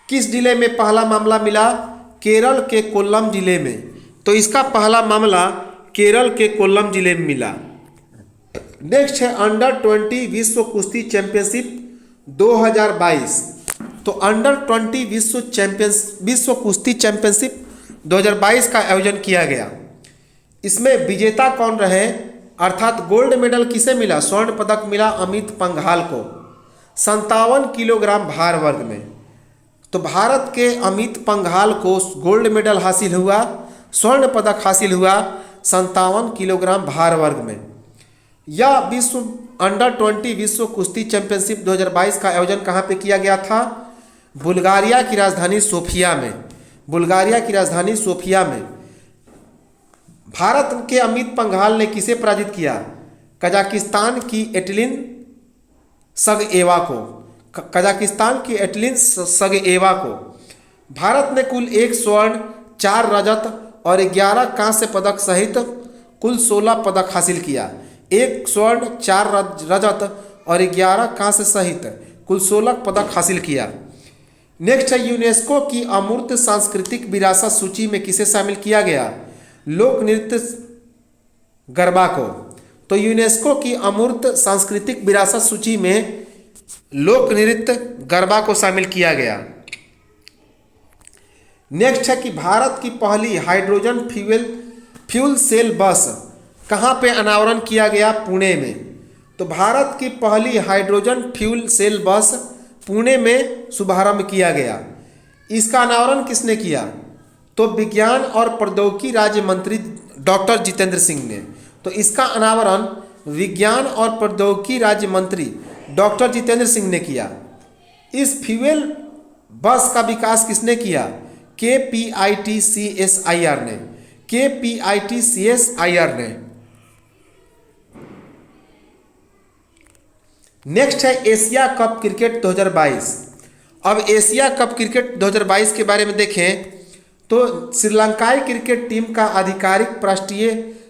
किस जिले में पहला मामला मिला? केरल के कोल्लम जिले में। तो इसका पहला मामला केरल के कोल्लम जिले में मिला। नेक्स्ट है अंडर 20 विश्व कुश्ती चैंपियनशिप 2022। तो अंडर 20 विश्व कुश्ती चैंपियनशिप 2022 का आयोजन किया गया। इसमें विजेता कौन रहे? अर्थात गोल्ड मेडल किसे मिला? स्वर्ण पदक मिला अमित पंघाल को 57 किलोग्राम भार वर्ग में। तो भारत के अमित पंघाल को गोल्ड मेडल हासिल हुआ, स्वर्ण पदक हासिल हुआ 57 किलोग्राम भार वर्ग में। यह विश्व अंडर 20 विश्व कुश्ती चैंपियनशिप 2022 का आयोजन कहाँ पे किया गया था? बुल्गारिया की राजधानी सोफिया में। बुल्गारिया की राजधानी सोफिया में। भारत के अमित पंघाल ने किसे पराजित किया? कजाकिस्तान की एटलिन सगएवा को। कजाकिस्तान की एटलिन सगएवा को। भारत ने कुल 1 स्वर्ण 4 रजत और 11 कांस्य पदक सहित कुल 16 पदक हासिल किया। 1 स्वर्ण 4 रजत और 11 कांस्य सहित कुल 16 पदक हासिल किया। नेक्स्ट है यूनेस्को की अमूर्त सांस्कृतिक विरासत सूची में किसे शामिल किया गया? लोक नृत्य गरबा को। तो यूनेस्को की अमूर्त सांस्कृतिक विरासत सूची में लोक नृत्य गरबा को शामिल किया गया। नेक्स्ट है कि भारत की पहली हाइड्रोजन फ्यूल सेल बस कहाँ पे अनावरण किया गया? पुणे में। तो भारत की पहली हाइड्रोजन फ्यूल सेल बस पुणे में शुभारंभ किया गया। इसका अनावरण किसने किया? तो विज्ञान और प्रौद्योगिकी राज्य मंत्री डॉक्टर जितेंद्र सिंह ने। तो इसका अनावरण विज्ञान और प्रौद्योगिकी राज्य मंत्री डॉक्टर जितेंद्र सिंह ने किया। इस फ्यूल बस का विकास किसने किया? KPITCSIR ने। KPITCSIR ने। नेक्स्ट है एशिया कप क्रिकेट 2022। अब एशिया कप क्रिकेट 2022 के बारे में देखें तो श्रीलंकाई क्रिकेट टीम का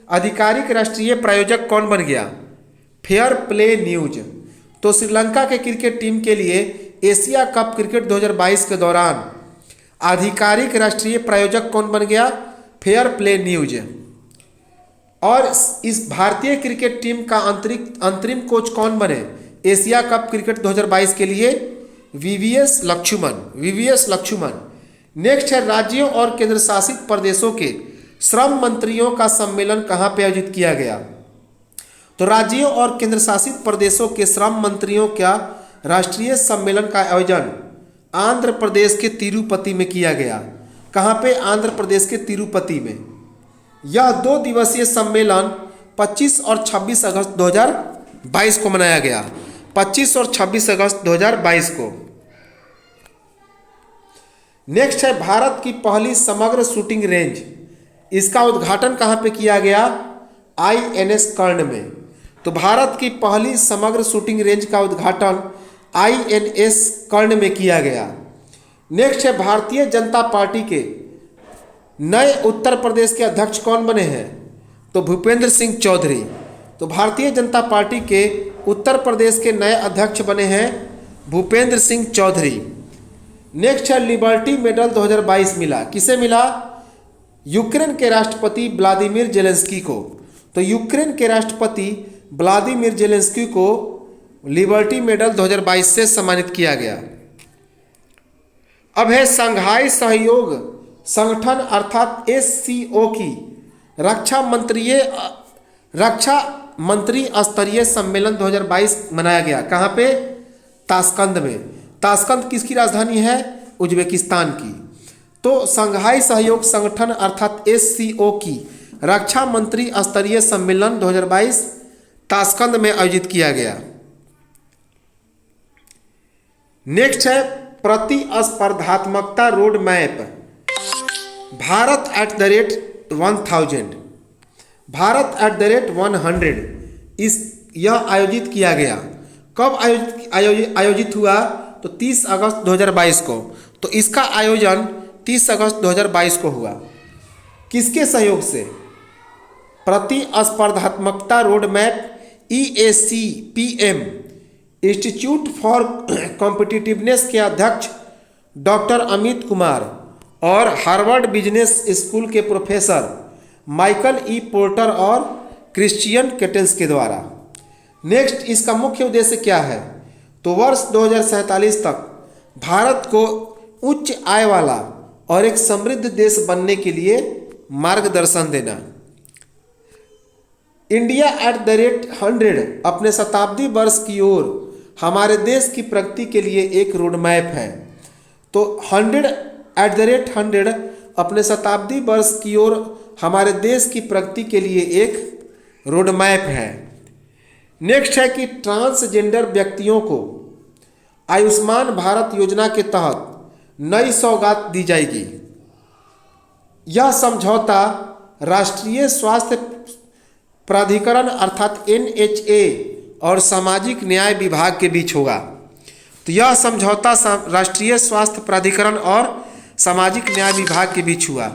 आधिकारिक राष्ट्रीय प्रायोजक कौन बन गया? Fair play news. तो श्रीलंका के क्रिकेट टीम के लिए एशिया कप क्रिकेट 2022 के दौरान आधिकारिक राष्ट्रीय प्रायोजक कौन बन गया? Fair play news. और इस भारतीय क्रिकेट टीम का अंतरिम कोच कौन बने एशिया कप क्रिकेट 2022 के लिए? वीवीएस लक्ष्मण। नेक्स्ट है, राज्यों और केंद्र शासित प्रदेशों के श्रम मंत्रियों का सम्मेलन कहाँ पे आयोजित किया गया? तो राज्यों और केंद्र शासित प्रदेशों के श्रम मंत्रियों का राष्ट्रीय सम्मेलन का आयोजन आंध्र प्रदेश के तिरुपति में किया गया। कहाँ पे? आंध्र प्रदेश के तिरुपति में। यह 2 दिवसीय सम्मेलन 25 और 26 अगस्त 2022 को मनाया गया। 25 और 26 अगस्त 2022 को। नेक्स्ट है, भारत की पहली समग्र शूटिंग रेंज, इसका उद्घाटन कहाँ पे किया गया? INS कर्ण में। तो भारत की पहली समग्र शूटिंग रेंज का उद्घाटन INS कर्ण में किया गया। नेक्स्ट है, भारतीय जनता पार्टी के नए उत्तर प्रदेश के अध्यक्ष कौन बने हैं? तो भूपेंद्र सिंह चौधरी। तो भारतीय जनता पार्टी के उत्तर प्रदेश के नए अध्यक्ष बने हैं भूपेंद्र सिंह चौधरी। नेक्स्ट है, लिबर्टी मेडल 2022 मिला, किसे मिला? यूक्रेन के राष्ट्रपति व्लादिमीर जेलेंस्की को। तो यूक्रेन के राष्ट्रपति व्लादिमीर जेलेंस्की को लिबर्टी मेडल 2022 से सम्मानित किया गया। अब है शंघाई सहयोग संगठन अर्थात SCO की रक्षा मंत्री स्तरीय सम्मेलन 2022 मनाया गया। कहाँ पे? ताशकंद में। ताशकंद किसकी राजधानी है? उज्बेकिस्तान की। तो शंघाई सहयोग संगठन अर्थात SCO की रक्षा मंत्री स्तरीय सम्मेलन 2022 ताशकंद में आयोजित किया गया। नेक्स्ट है, प्रतिस्पर्धात्मकता रोड मैप भारत @1000 भारत @100 यह आयोजित किया गया। कब आयोजित हुआ? तो 30 अगस्त 2022 को। तो इसका आयोजन 30 अगस्त 2022 को हुआ। किसके सहयोग से? प्रतिस्पर्धात्मकता road map EACPM institute for competitiveness के अध्यक्ष डॉक्टर अमित कुमार और हार्वर्ड बिजनेस स्कूल के प्रोफेसर माइकल E पोर्टर और क्रिश्चियन केटल्स के द्वारा। नेक्स्ट, इसका मुख्य उद्देश्य क्या है? तो वर्ष 2047 तक भारत को उच्च आय वाला और एक समृद्ध देश बनने के लिए मार्गदर्शन देना। इंडिया @100 अपने शताब्दी वर्ष की ओर हमारे देश की प्रगति के लिए एक रोड मैप है। तो 100 अपने शताब्दी वर्ष की ओर हमारे देश की प्रगति के लिए एक रोड मैप है। नेक्स्ट है कि ट्रांसजेंडर व्यक्तियों को आयुष्मान भारत योजना के तहत नई सौगात दी जाएगी। यह समझौता राष्ट्रीय स्वास्थ्य प्राधिकरण अर्थात NHA और सामाजिक न्याय विभाग के बीच होगा। तो यह समझौता राष्ट्रीय स्वास्थ्य प्राधिकरण और सामाजिक न्याय विभाग के बीच हुआ।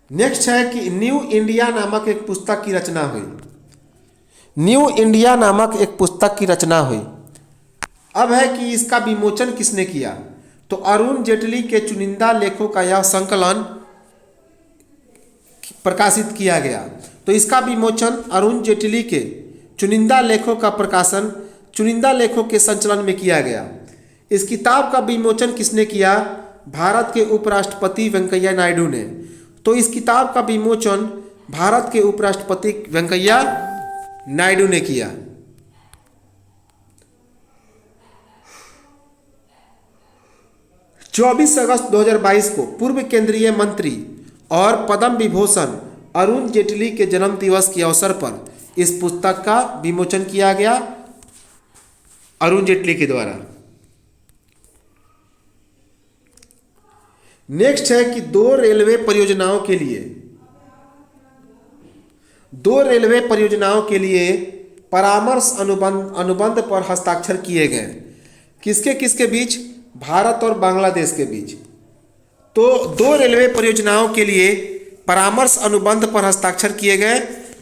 नेक्स्ट है कि न्यू इंडिया नामक एक पुस्तक की रचना हुई। न्यू इंडिया नामक एक पुस्तक की रचना हुई। अब है कि इसका विमोचन किसने किया? तो अरुण जेटली के चुनिंदा लेखों का यह संकलन प्रकाशित किया गया। तो इसका विमोचन अरुण जेटली के चुनिंदा लेखों का प्रकाशन चुनिंदा लेखों के संचलन में किया गया। इस किताब का विमोचन किसने किया? भारत के उपराष्ट्रपति वेंकैया नायडू ने। तो इस किताब का विमोचन भारत के उपराष्ट्रपति वेंकैया नायडू ने किया। चौबीस अगस्त 2022 को पूर्व केंद्रीय मंत्री और पद्म विभूषण अरुण जेटली के जन्म दिवस के अवसर पर इस पुस्तक का विमोचन किया गया अरुण जेटली के द्वारा। नेक्स्ट है कि 2 रेलवे परियोजनाओं के लिए दो रेलवे परियोजनाओं के लिए परामर्श अनुबंध पर हस्ताक्षर किए गए। किसके किसके बीच? भारत और बांग्लादेश के बीच। तो दो रेलवे परियोजनाओं के लिए परामर्श अनुबंध पर हस्ताक्षर किए गए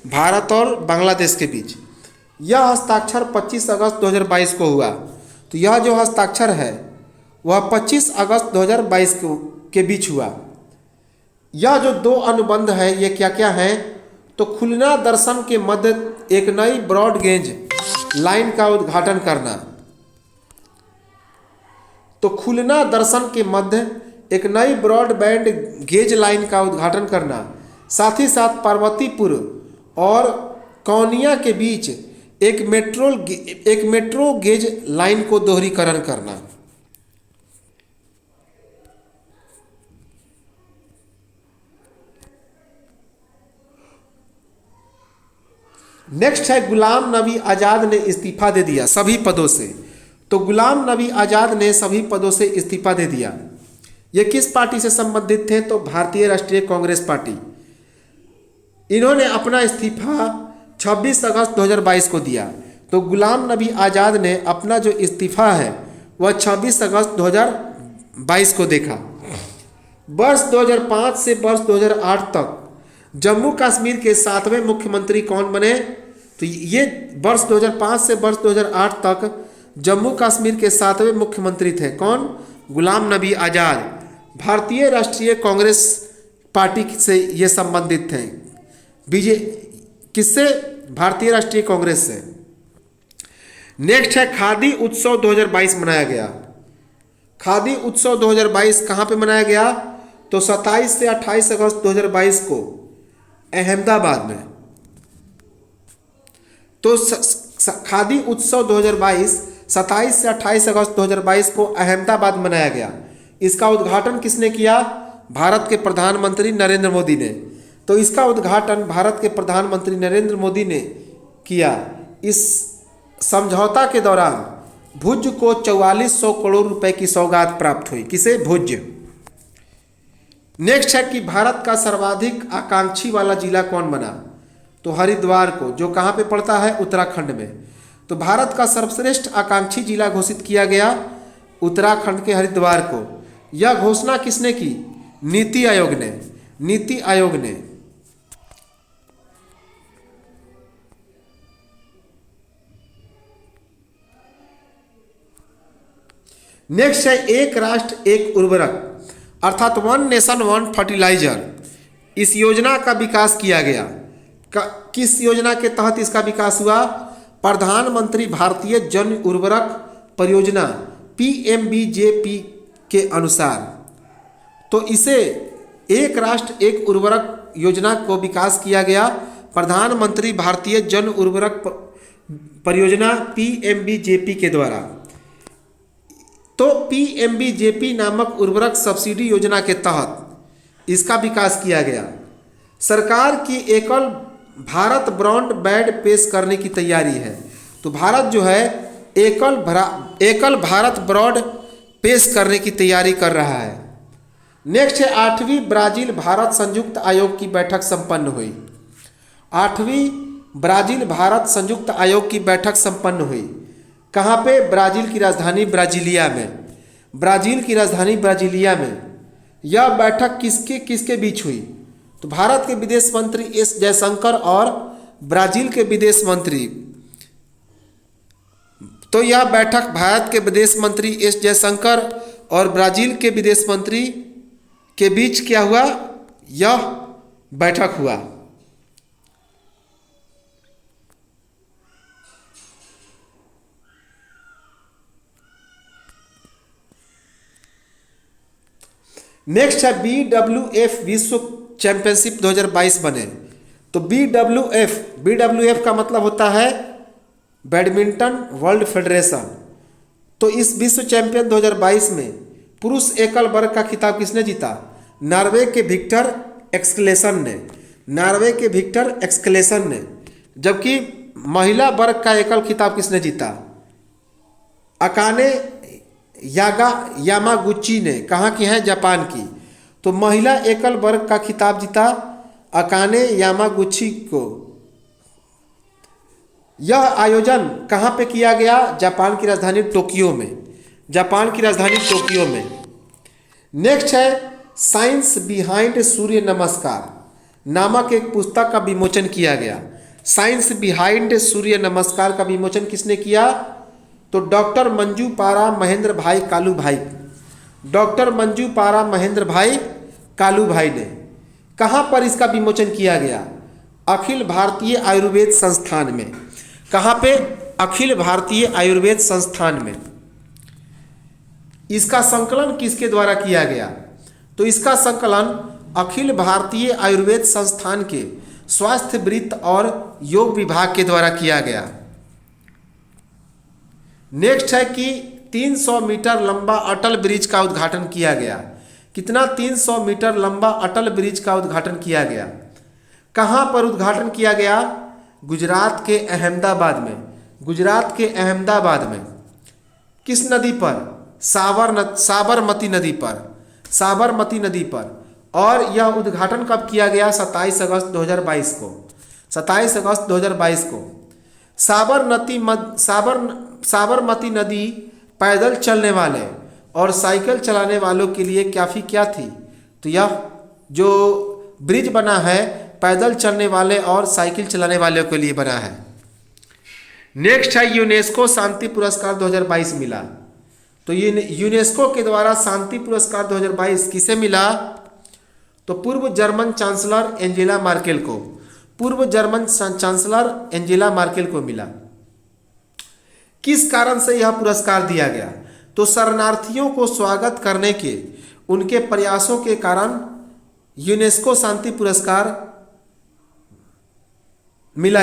भारत और बांग्लादेश के बीच। यह हस्ताक्षर 25 अगस्त 2022 को हुआ। तो यह जो हस्ताक्षर है वह 25 अगस्त 2022 के बीच हुआ। यह जो दो अनुबंध है ये क्या क्या है? तो खुलना दर्शन के मध्य एक नई ब्रॉड गेज लाइन का उद्घाटन करना। तो खुलना दर्शन के मध्य एक नई ब्रॉडबैंड गेज लाइन का उद्घाटन करना, साथ ही साथ पार्वतीपुर और कौनिया के बीच एक मेट्रो गेज लाइन को दोहरीकरण करना। नेक्स्ट है गुलाम नबी आज़ाद ने इस्तीफा दे दिया सभी पदों से। तो गुलाम नबी आज़ाद ने सभी पदों से इस्तीफा दे दिया। ये किस पार्टी से संबंधित थे? तो भारतीय राष्ट्रीय कांग्रेस पार्टी। इन्होंने अपना इस्तीफा 26 अगस्त 2022 को दिया। तो गुलाम नबी आज़ाद ने अपना जो इस्तीफा है वह 26 अगस्त 2022 को देखा। वर्ष 2005 से वर्ष 2008 तक जम्मू कश्मीर के 7वें मुख्यमंत्री कौन बने? तो ये वर्ष 2005 से वर्ष 2008 तक जम्मू कश्मीर के 7वें मुख्यमंत्री थे। कौन? गुलाम नबी आज़ाद। भारतीय राष्ट्रीय कांग्रेस पार्टी से ये संबंधित थे। किससे? भारतीय राष्ट्रीय कांग्रेस से। नेक्स्ट है खादी उत्सव 2022 मनाया गया। खादी उत्सव 2022 कहाँ पे मनाया गया? तो 27 से 28 अगस्त 2022 को अहमदाबाद में। तो खादी उत्सव 2022 27 से 28 अगस्त 2022 को अहमदाबाद में मनाया गया। इसका उद्घाटन किसने किया? भारत के प्रधानमंत्री नरेंद्र मोदी ने। तो इसका उद्घाटन भारत के प्रधानमंत्री नरेंद्र मोदी ने किया। इस समझौता के दौरान भुज को 4400 करोड़ रुपए की सौगात प्राप्त हुई। किसे? भुज। नेक्स्ट है कि भारत का सर्वाधिक आकांक्षी वाला जिला कौन बना? तो हरिद्वार को, जो कहाँ पे पड़ता है? उत्तराखंड में। तो भारत का सर्वश्रेष्ठ आकांक्षी जिला घोषित किया गया उत्तराखंड के हरिद्वार को। यह घोषणा किसने की? नीति आयोग ने। नीति आयोग ने। नेक्स्ट है एक राष्ट्र एक उर्वरक अर्थात वन नेशन वन फर्टिलाइजर। इस योजना का विकास किया गया। किस योजना के तहत इसका विकास हुआ? प्रधानमंत्री भारतीय जन उर्वरक परियोजना PMBJP के अनुसार। तो इसे एक राष्ट्र एक उर्वरक योजना को विकास किया गया प्रधानमंत्री भारतीय जन उर्वरक परियोजना PMBJP के द्वारा। तो PMBJP नामक उर्वरक सब्सिडी योजना के तहत इसका विकास किया गया। सरकार की एकल भारत ब्रॉडबैंड पेश करने की तैयारी है। तो भारत जो है एकल भारत ब्रॉड पेश करने की तैयारी कर रहा है। नेक्स्ट है 8वीं ब्राजील भारत संयुक्त आयोग की बैठक संपन्न हुई। 8वीं ब्राजील भारत संयुक्त आयोग की बैठक संपन्न हुई। कहाँ पे? ब्राजील की राजधानी ब्राजीलिया में। ब्राजील की राजधानी ब्राजीलिया में। यह बैठक किसके किसके बीच हुई? तो भारत के विदेश मंत्री एस जयशंकर और ब्राजील के विदेश मंत्री। तो यह बैठक भारत के विदेश मंत्री एस जयशंकर और ब्राजील के विदेश मंत्री के बीच क्या हुआ? यह बैठक हुआ। नेक्स्ट है BWF विश्व चैंपियनशिप 2022 बने। तो BWF का मतलब होता है बैडमिंटन वर्ल्ड फेडरेशन। तो इस विश्व चैंपियन 2022 में पुरुष एकल वर्ग का खिताब किसने जीता? नॉर्वे के विक्टर एक्सलेसन ने। नॉर्वे के विक्टर एक्सलेसन ने। जबकि महिला वर्ग का एकल खिताब किसने जीता? अकाने यामागुची ने। कहाँ की हैं? जापान की। तो महिला एकल वर्ग का खिताब जीता अकाने यामागुची को यह आयोजन कहाँ पे किया गया? जापान की राजधानी टोक्यो में, जापान की राजधानी टोक्यो में। नेक्स्ट है साइंस बिहाइंड सूर्य नमस्कार नामक एक पुस्तक का विमोचन किया गया। साइंस बिहाइंड सूर्य नमस्कार का विमोचन किसने किया? तो डॉक्टर मंजू पारा महेंद्र भाई कालू भाई, डॉक्टर मंजू पारा महेंद्र भाई कालू भाई ने। कहाँ पर इसका विमोचन किया गया? अखिल भारतीय आयुर्वेद संस्थान में। कहाँ पे? अखिल भारतीय आयुर्वेद संस्थान में। इसका संकलन किसके द्वारा किया गया? तो इसका संकलन अखिल भारतीय आयुर्वेद संस्थान के स्वास्थ्य वृत्त और योग विभाग के द्वारा किया गया। नेक्स्ट है कि 300 मीटर लंबा अटल ब्रिज का उद्घाटन किया गया। कितना? 300 मीटर लंबा अटल ब्रिज का उद्घाटन किया गया। कहाँ पर उद्घाटन किया गया? गुजरात के अहमदाबाद में, गुजरात के अहमदाबाद में। किस नदी पर? साबरमती नदी पर, साबरमती नदी पर। और यह उद्घाटन कब किया गया? 27 अगस्त 2022 को, 27 अगस्त 2022 को। साबरमती नदी पैदल चलने वाले और साइकिल चलाने वालों के लिए काफ़ी क्या थी? तो यह जो ब्रिज बना है पैदल चलने वाले और साइकिल चलाने वालों के लिए बना है। नेक्स्ट है यूनेस्को शांति पुरस्कार 2022 मिला। तो ये यूनेस्को के द्वारा शांति पुरस्कार 2022 किसे मिला? तो पूर्व जर्मन चांसलर एंजेला मार्केल को, पूर्व जर्मन चांसलर एंजेला मार्केल को मिला। किस कारण से यह पुरस्कार दिया गया? तो शरणार्थियों को स्वागत करने के उनके प्रयासों के कारण यूनेस्को शांति पुरस्कार मिला,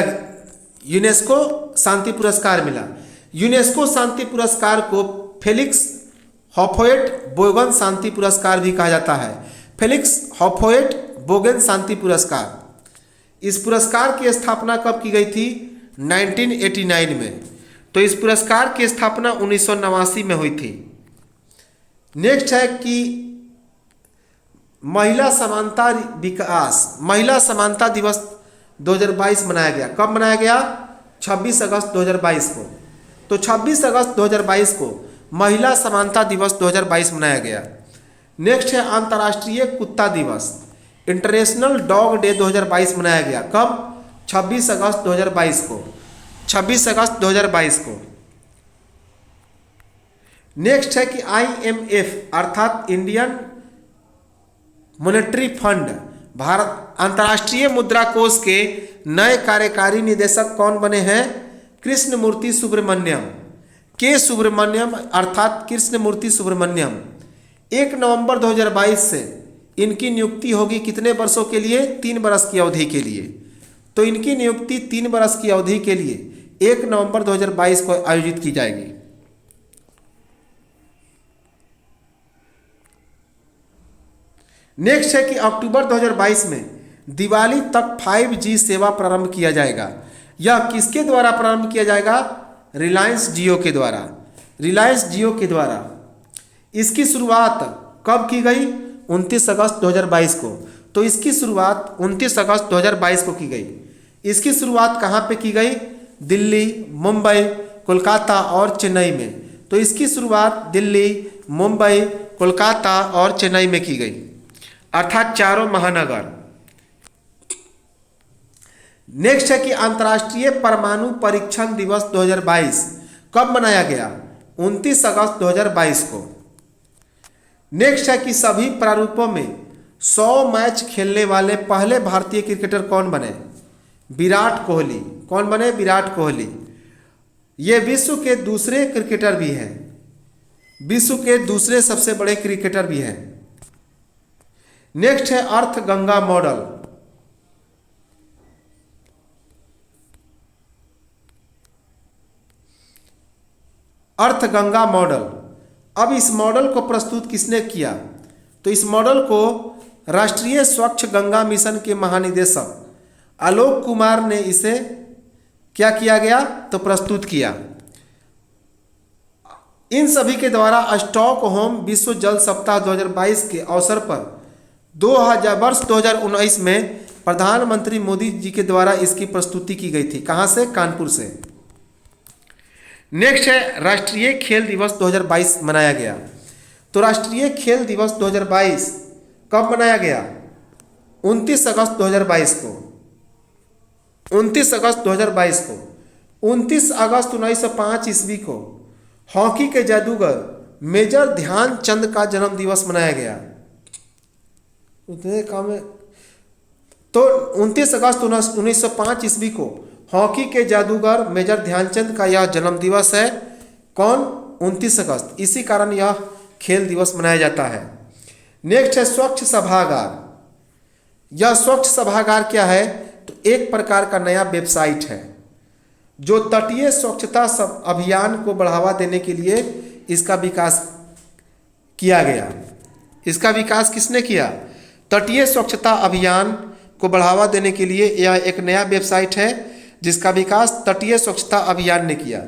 यूनेस्को शांति पुरस्कार मिला। यूनेस्को शांति पुरस्कार को फेलिक्स हॉफोएट बोगन शांति पुरस्कार भी कहा जाता है। फेलिक्स हॉफोएट बोगन शांति पुरस्कार। इस पुरस्कार की स्थापना कब की गई थी? 1989 में। तो इस पुरस्कार की स्थापना 1989 में हुई थी। नेक्स्ट है कि महिला समानता विकास, महिला समानता दिवस 2022 मनाया गया। कब मनाया गया? 26 अगस्त 2022 को। तो 26 अगस्त 2022 को महिला समानता दिवस 2022 मनाया गया। नेक्स्ट है अंतर्राष्ट्रीय कुत्ता दिवस, इंटरनेशनल डॉग डे 2022 मनाया गया। कब? 26 अगस्त 2022 को, 26 अगस्त 2022 को। नेक्स्ट है कि IMF अर्थात इंडियन मॉनेटरी फंड, भारत अंतर्राष्ट्रीय मुद्रा कोष के नए कार्यकारी निदेशक कौन बने हैं? कृष्णमूर्ति सुब्रमण्यम, के सुब्रमण्यम अर्थात कृष्णमूर्ति सुब्रमण्यम। 1 नवंबर 2022 से इनकी नियुक्ति होगी कितने वर्षों के लिए? 3 वर्ष की अवधि के लिए। तो इनकी नियुक्ति 3 वर्ष की अवधि के लिए 1 नवंबर 2022 को आयोजित की जाएगी। नेक्स्ट है कि अक्टूबर 2022 में दिवाली तक 5G सेवा प्रारंभ किया जाएगा। यह किसके द्वारा प्रारंभ किया जाएगा? रिलायंस जियो के द्वारा, रिलायंस जियो के द्वारा। इसकी शुरुआत कब की गई? 29 अगस्त 2022 को। तो इसकी शुरुआत 29 अगस्त 2022 को की गई। इसकी शुरुआत कहाँ पे की गई? दिल्ली, मुंबई, कोलकाता और चेन्नई में। तो इसकी शुरुआत दिल्ली, मुंबई, कोलकाता और चेन्नई में की गई, अर्थात चारों महानगर। नेक्स्ट है कि अंतर्राष्ट्रीय परमाणु परीक्षण दिवस 2022 कब मनाया गया? 29 अगस्त 2022 को। नेक्स्ट है कि सभी प्रारूपों में 100 मैच खेलने वाले पहले भारतीय क्रिकेटर कौन बने? विराट कोहली। कौन बने? विराट कोहली। ये विश्व के दूसरे क्रिकेटर भी हैं, विश्व के दूसरे सबसे बड़े क्रिकेटर भी हैं। नेक्स्ट है अर्थ गंगा मॉडल। अर्थ गंगा मॉडल। अब इस मॉडल को प्रस्तुत किसने किया? तो इस मॉडल को राष्ट्रीय स्वच्छ गंगा मिशन के महानिदेशक आलोक कुमार ने इसे क्या किया गया? तो प्रस्तुत किया। इन सभी के द्वारा स्टॉकहोम विश्व जल सप्ताह 2022 के अवसर पर वर्ष 2019 में प्रधानमंत्री मोदी जी के द्वारा इसकी प्रस्तुति की गई थी। कहाँ से? कानपुर से। नेक्स्ट है राष्ट्रीय खेल दिवस 2022 मनाया गया। तो राष्ट्रीय खेल दिवस 2022 कब मनाया गया? 29 अगस्त 2022 को। 29 अगस्त 2022 को 29 अगस्त 1905 ईस्वी को हॉकी के जादूगर मेजर ध्यानचंद का जन्म दिवस मनाया गया। उतने काम है। तो 29 अगस्त 1905 ईस्वी को हॉकी के जादूगर मेजर ध्यानचंद का यह जन्म दिवस है। कौन? 29 अगस्त। इसी कारण यह खेल दिवस मनाया जाता है। नेक्स्ट है स्वच्छ सभागार। यह स्वच्छ सभागार क्या है? तो एक प्रकार का नया वेबसाइट है जो तटीय स्वच्छता अभियान को बढ़ावा देने के लिए इसका विकास किया गया। इसका विकास किसने किया? तटीय स्वच्छता अभियान को बढ़ावा देने के लिए यह एक नया वेबसाइट है जिसका विकास तटीय स्वच्छता अभियान ने किया।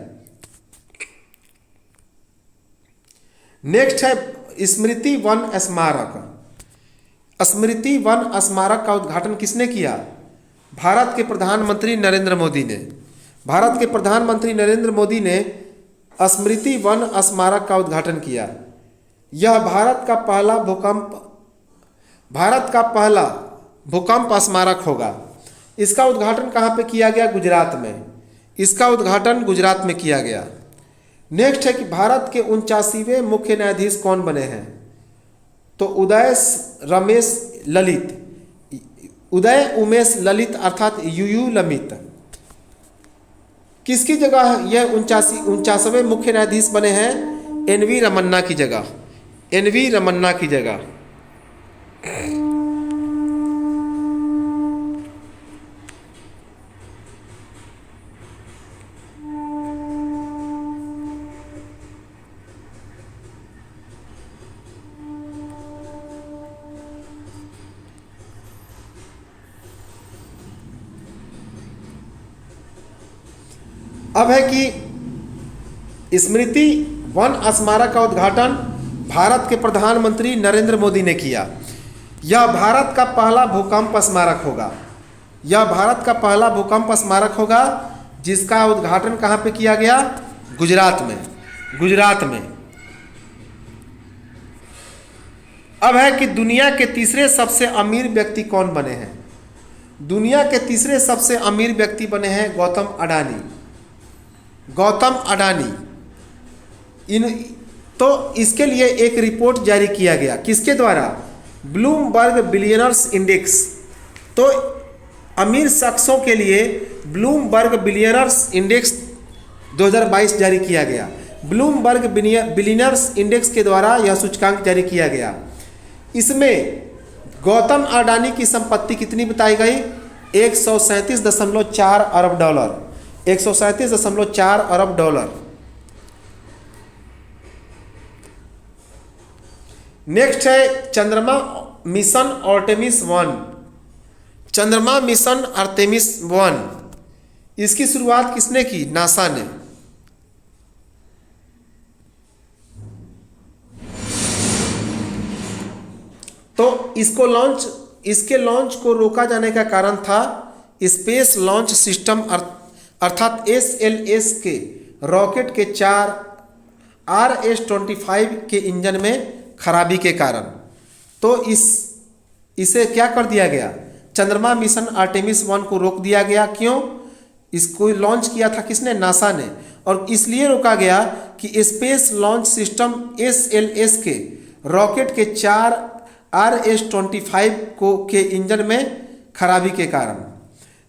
नेक्स्ट है स्मृति वन स्मारक। स्मृति वन स्मारक का उद्घाटन किसने किया? भारत के प्रधानमंत्री नरेंद्र मोदी ने। भारत के प्रधानमंत्री नरेंद्र मोदी ने स्मृति वन स्मारक का उद्घाटन किया। यह भारत का पहला भूकंप स्मारक होगा। इसका उद्घाटन कहाँ पे किया गया? गुजरात में। इसका उद्घाटन गुजरात में किया गया। नेक्स्ट है कि भारत के 89वें मुख्य न्यायाधीश कौन बने हैं? तो उदय उमेश ललित अर्थात यूयू ललित। किसकी जगह यह 49वें मुख्य न्यायाधीश बने हैं? एनवी रमन्ना की जगह। एनवी रमन्ना की जगह। अब है कि स्मृति वन स्मारक का उद्घाटन भारत के प्रधानमंत्री नरेंद्र मोदी ने किया। यह भारत का पहला भूकंप स्मारक होगा। यह भारत का पहला भूकंप स्मारक होगा जिसका उद्घाटन कहाँ पे किया गया? गुजरात में। गुजरात में। अब है कि दुनिया के तीसरे सबसे अमीर व्यक्ति कौन बने हैं? दुनिया के तीसरे सबसे अमीर व्यक्ति बने हैं गौतम अडानी। गौतम अडानी। तो इसके लिए एक रिपोर्ट जारी किया गया। किसके द्वारा? Bloomberg billionaires index. तो अमीर शख्सों के लिए ब्लूमबर्ग बिलियनर्स इंडेक्स 2022 जारी किया गया। ब्लूमबर्ग बिलियनर्स इंडेक्स के द्वारा यह सूचकांक जारी किया गया। इसमें गौतम अडानी की संपत्ति कितनी बताई गई? 137.4 अरब डॉलर। 137.4 अरब डॉलर। नेक्स्ट है चंद्रमा मिशन आर्टेमिस 1। चंद्रमा मिशन आर्टेमिस 1 इसकी शुरुआत किसने की? नासा ने। तो इसके लॉन्च को रोका जाने का कारण था स्पेस लॉन्च सिस्टम अर्थात SLS के रॉकेट के 4 RS-25 के इंजन में खराबी के कारण। तो इसे क्या कर दिया गया? चंद्रमा मिशन आर्टेमिस 1 को रोक दिया गया। क्यों? इसको लॉन्च किया था किसने? नासा ने। और इसलिए रोका गया कि स्पेस लॉन्च सिस्टम SLS के रॉकेट के 4 RS-25 के इंजन में खराबी के कारण।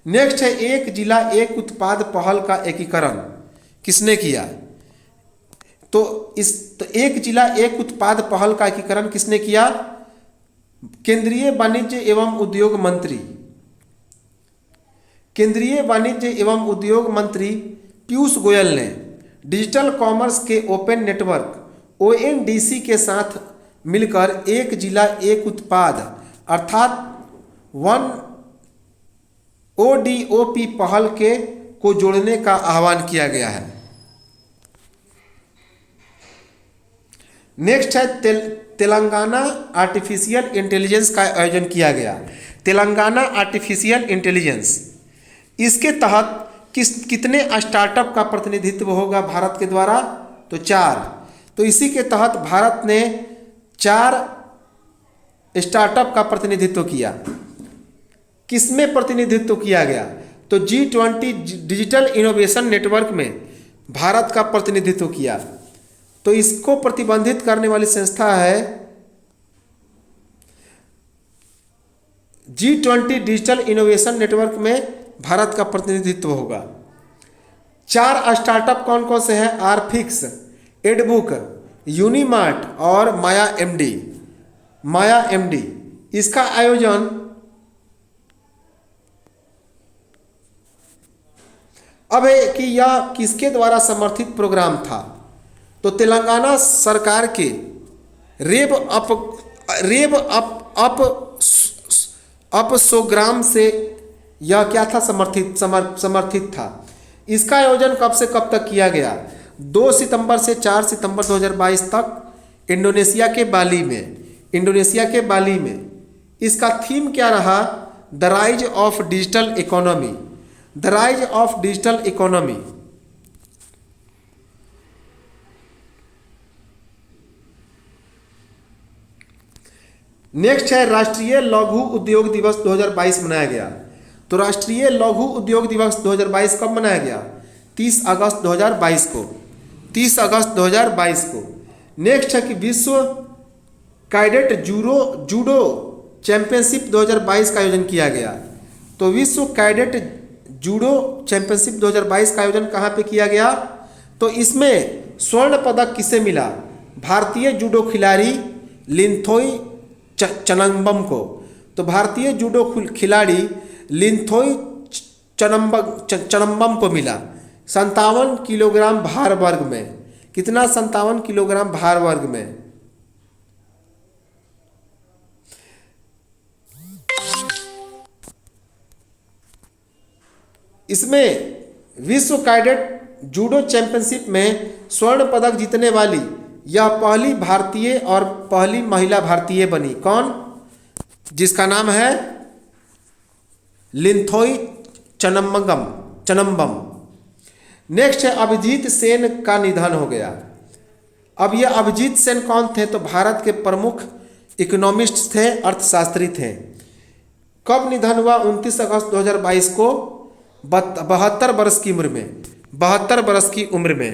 नेक्स्ट है एक जिला एक उत्पाद पहल का एकीकरण किसने किया? तो एक जिला एक उत्पाद पहल का एकीकरण किसने किया? केंद्रीय वाणिज्य एवं उद्योग मंत्री। केंद्रीय वाणिज्य एवं उद्योग मंत्री पीयूष गोयल ने डिजिटल कॉमर्स के ओपन नेटवर्क ONDC के साथ मिलकर एक जिला एक उत्पाद अर्थात ODOP पहल को जोड़ने का आह्वान किया गया है। नेक्स्ट है तेलंगाना आर्टिफिशियल इंटेलिजेंस का आयोजन किया गया। तेलंगाना आर्टिफिशियल इंटेलिजेंस, इसके तहत कितने स्टार्टअप का प्रतिनिधित्व होगा भारत के द्वारा? तो 4। तो इसी के तहत भारत ने 4 स्टार्टअप का प्रतिनिधित्व किया। किसमें प्रतिनिधित्व किया गया? तो G20 डिजिटल इनोवेशन नेटवर्क में भारत का प्रतिनिधित्व किया। तो इसको प्रतिबंधित करने वाली संस्था है G20 डिजिटल इनोवेशन नेटवर्क में भारत का प्रतिनिधित्व होगा। 4 स्टार्टअप कौन कौन से हैं? आरफिक्स, एडबुक, यूनिमार्ट और माया एमडी। माया एमडी इसका आयोजन अब है कि यह किसके द्वारा समर्थित प्रोग्राम था? तो तेलंगाना सरकार के रेब अप सोग्राम से यह क्या था? समर्थित था। इसका आयोजन कब से कब तक किया गया? 2 सितंबर से 4 सितंबर 2022 तक इंडोनेशिया के बाली में। इसका थीम क्या रहा? The rise of digital economy. The rise of digital economy. Next है राष्ट्रीय लघु उद्योग दिवस 2022 मनाया गया। तो राष्ट्रीय लघु उद्योग दिवस 2022 कब मनाया गया? 30 अगस्त 2022 को। 30 अगस्त 2022 को। नेक्स्ट है कि विश्व कैडेट जूडो चैंपियनशिप 2022 का आयोजन किया गया। तो विश्व कैडेट जूडो चैंपियनशिप 2022 का आयोजन कहाँ पे किया गया? तो इसमें स्वर्ण पदक किसे मिला? भारतीय जूडो खिलाड़ी लिंथोई चनम्बम को। तो भारतीय जूडो खिलाड़ी लिंथोई चनम्बम को मिला 57 किलोग्राम भार वर्ग में। कितना? 57 किलोग्राम भार वर्ग में। इसमें विश्व कैडेट जूडो चैंपियनशिप में स्वर्ण पदक जीतने वाली यह पहली भारतीय और पहली महिला भारतीय बनी। कौन? जिसका नाम है लिंथोई चनम्बम। नेक्स्ट है अभिजीत सेन का निधन हो गया। अब ये अभिजीत सेन कौन थे? तो भारत के प्रमुख इकोनॉमिस्ट थे, अर्थशास्त्री थे। कब निधन हुआ? 29 अगस्त 2022 को 72 वर्ष की उम्र में। 72 वर्ष की उम्र में।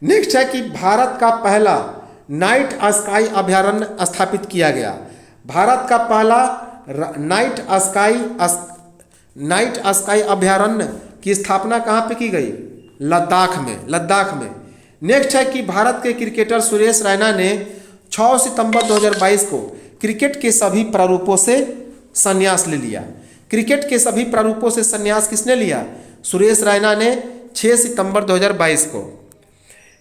नेक्स्ट है कि भारत का पहला नाइट स्काई अभयारण्य स्थापित किया गया। भारत का पहला नाइट स्काई अभयारण्य की स्थापना कहाँ पे की गई? लद्दाख में। नेक्स्ट है कि भारत के क्रिकेटर सुरेश रैना ने 6 सितंबर 2022 को क्रिकेट के सभी प्रारूपों से संन्यास ले लिया। क्रिकेट के सभी प्रारूपों से संन्यास किसने लिया? सुरेश रैना ने 6 सितंबर 2022 को।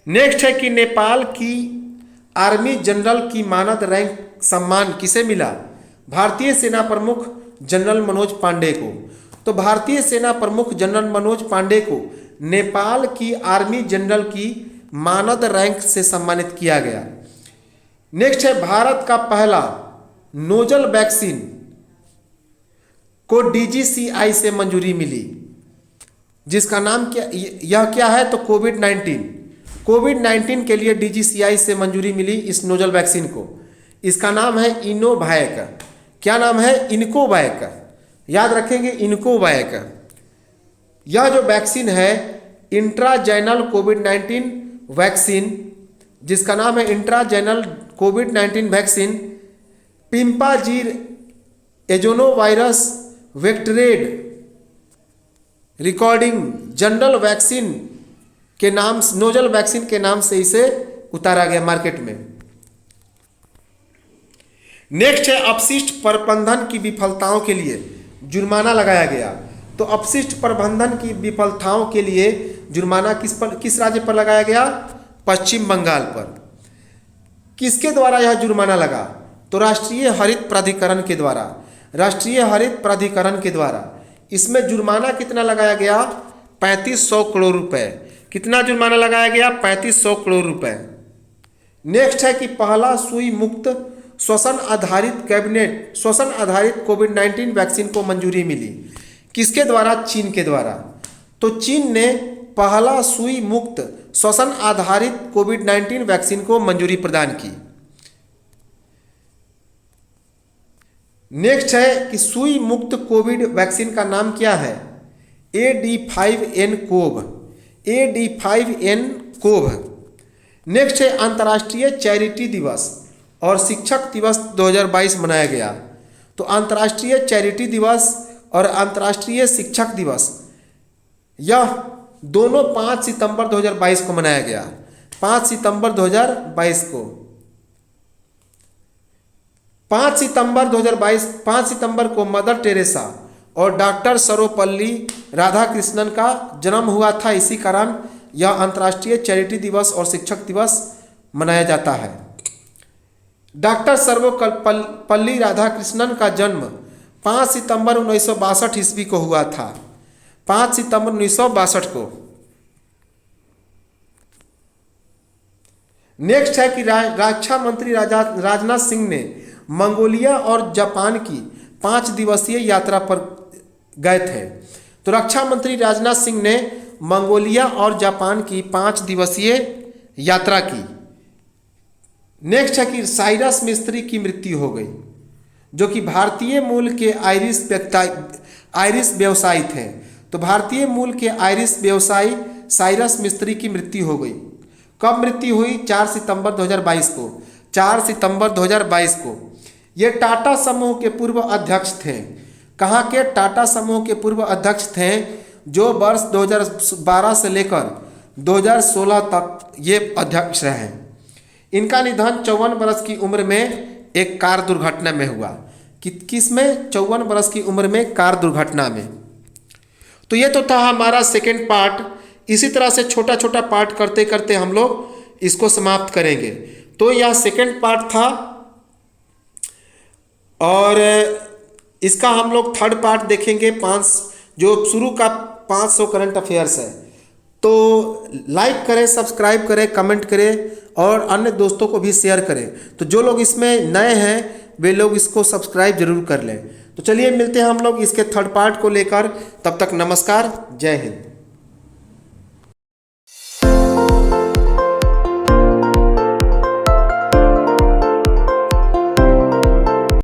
नेक्स्ट है कि नेपाल की आर्मी जनरल की मानद रैंक सम्मान किसे मिला? भारतीय सेना प्रमुख जनरल मनोज पांडे को। तो भारतीय सेना प्रमुख जनरल मनोज पांडे को नेपाल की आर्मी जनरल की मानद रैंक से सम्मानित किया गया। नेक्स्ट है भारत का पहला नोजल वैक्सीन को DGCI से मंजूरी मिली, जिसका नाम क्या है? तो कोविड-19 के लिए DGCI से मंजूरी मिली इस नोजल वैक्सीन को। इसका नाम है इनोवैक। क्या नाम है? इनकोवैक। याद रखेंगे, इनकोवैक। यह जो वैक्सीन है इंट्राजेनल कोविड-19 वैक्सीन, जिसका नाम है इंट्राजेनल कोविड-19 वैक्सीन पिम्पाजीर एजोनोवायरस वेक्टरेड रिकॉर्डिंग जनरल वैक्सीन के नाम, नोजल वैक्सीन के नाम से इसे उतारा गया मार्केट में। नेक्स्ट है अपशिष्ट प्रबंधन की विफलताओं के लिए जुर्माना लगाया गया। तो अपशिष्ट प्रबंधन की विफलताओं के लिए जुर्माना किस राज्य पर लगाया गया? पश्चिम बंगाल पर। किसके द्वारा यह जुर्माना लगा? तो राष्ट्रीय हरित प्राधिकरण के द्वारा। राष्ट्रीय हरित प्राधिकरण के द्वारा इसमें जुर्माना कितना लगाया गया? 3500 करोड़ रुपए। कितना जुर्माना लगाया गया? 3500 करोड़ रुपए। नेक्स्ट है कि पहला सुई मुक्त श्वसन आधारित कोविड-19 वैक्सीन को मंजूरी मिली। किसके द्वारा? चीन के द्वारा। तो चीन ने पहला सुई मुक्त श्वसन आधारित कोविड-19 वैक्सीन को मंजूरी प्रदान की। नेक्स्ट है कि सुई मुक्त कोविड वैक्सीन का नाम क्या है? AD5N-CoV। AD5N-CoV। नेक्स्ट है अंतर्राष्ट्रीय चैरिटी दिवस और शिक्षक दिवस 2022 मनाया गया। तो अंतर्राष्ट्रीय चैरिटी दिवस और अंतर्राष्ट्रीय शिक्षक दिवस यह दोनों 5 सितंबर 2022 को मनाया गया। 5 सितंबर 2022 को 5 सितंबर 2022 5 सितंबर को मदर टेरेसा और डॉक्टर सर्वपल्ली राधाकृष्णन का जन्म हुआ था। इसी कारण यह अंतर्राष्ट्रीय चैरिटी दिवस और शिक्षक दिवस मनाया जाता है। डॉक्टर सर्वपल्ली राधाकृष्णन का जन्म 5 सितंबर 1962 ईस्वी को हुआ था। 5 सितंबर 1962 को। नेक्स्ट है कि रक्षा मंत्री राजनाथ सिंह ने मंगोलिया और जापान की 5 दिवसीय यात्रा पर गए थे। तो रक्षा मंत्री राजनाथ सिंह ने मंगोलिया और जापान की 5 दिवसीय यात्रा की। नेक्स्ट है कि साइरस मिस्त्री की मृत्यु हो गई, जो कि भारतीय मूल के आयरिश व्यवसायी थे। तो भारतीय मूल के आयरिश व्यवसायी साइरस मिस्त्री की मृत्यु हो गई। कब मृत्यु हुई? 4 सितंबर 2022 को। 4 सितंबर 2022 को। ये टाटा समूह के पूर्व अध्यक्ष थे। कहाँ के? टाटा समूह के पूर्व अध्यक्ष थे, जो वर्ष 2012 से लेकर 2016 तक ये अध्यक्ष रहे। इनका निधन 54 वर्ष की उम्र में एक कार दुर्घटना में हुआ। किसमें? 54 वर्ष की उम्र में कार दुर्घटना में। तो ये तो था हमारा सेकेंड पार्ट। इसी तरह से छोटा छोटा पार्ट करते करते हम लोग इसको समाप्त करेंगे। तो यह सेकेंड पार्ट था और इसका हम लोग थर्ड पार्ट देखेंगे। जो शुरू का 500 करंट अफेयर्स है। तो लाइक करें, सब्सक्राइब करें, कमेंट करें और अन्य दोस्तों को भी शेयर करें। तो जो लोग इसमें नए हैं वे लोग इसको सब्सक्राइब जरूर कर लें। तो चलिए मिलते हैं हम लोग इसके थर्ड पार्ट को लेकर। तब तक नमस्कार, जय हिंद।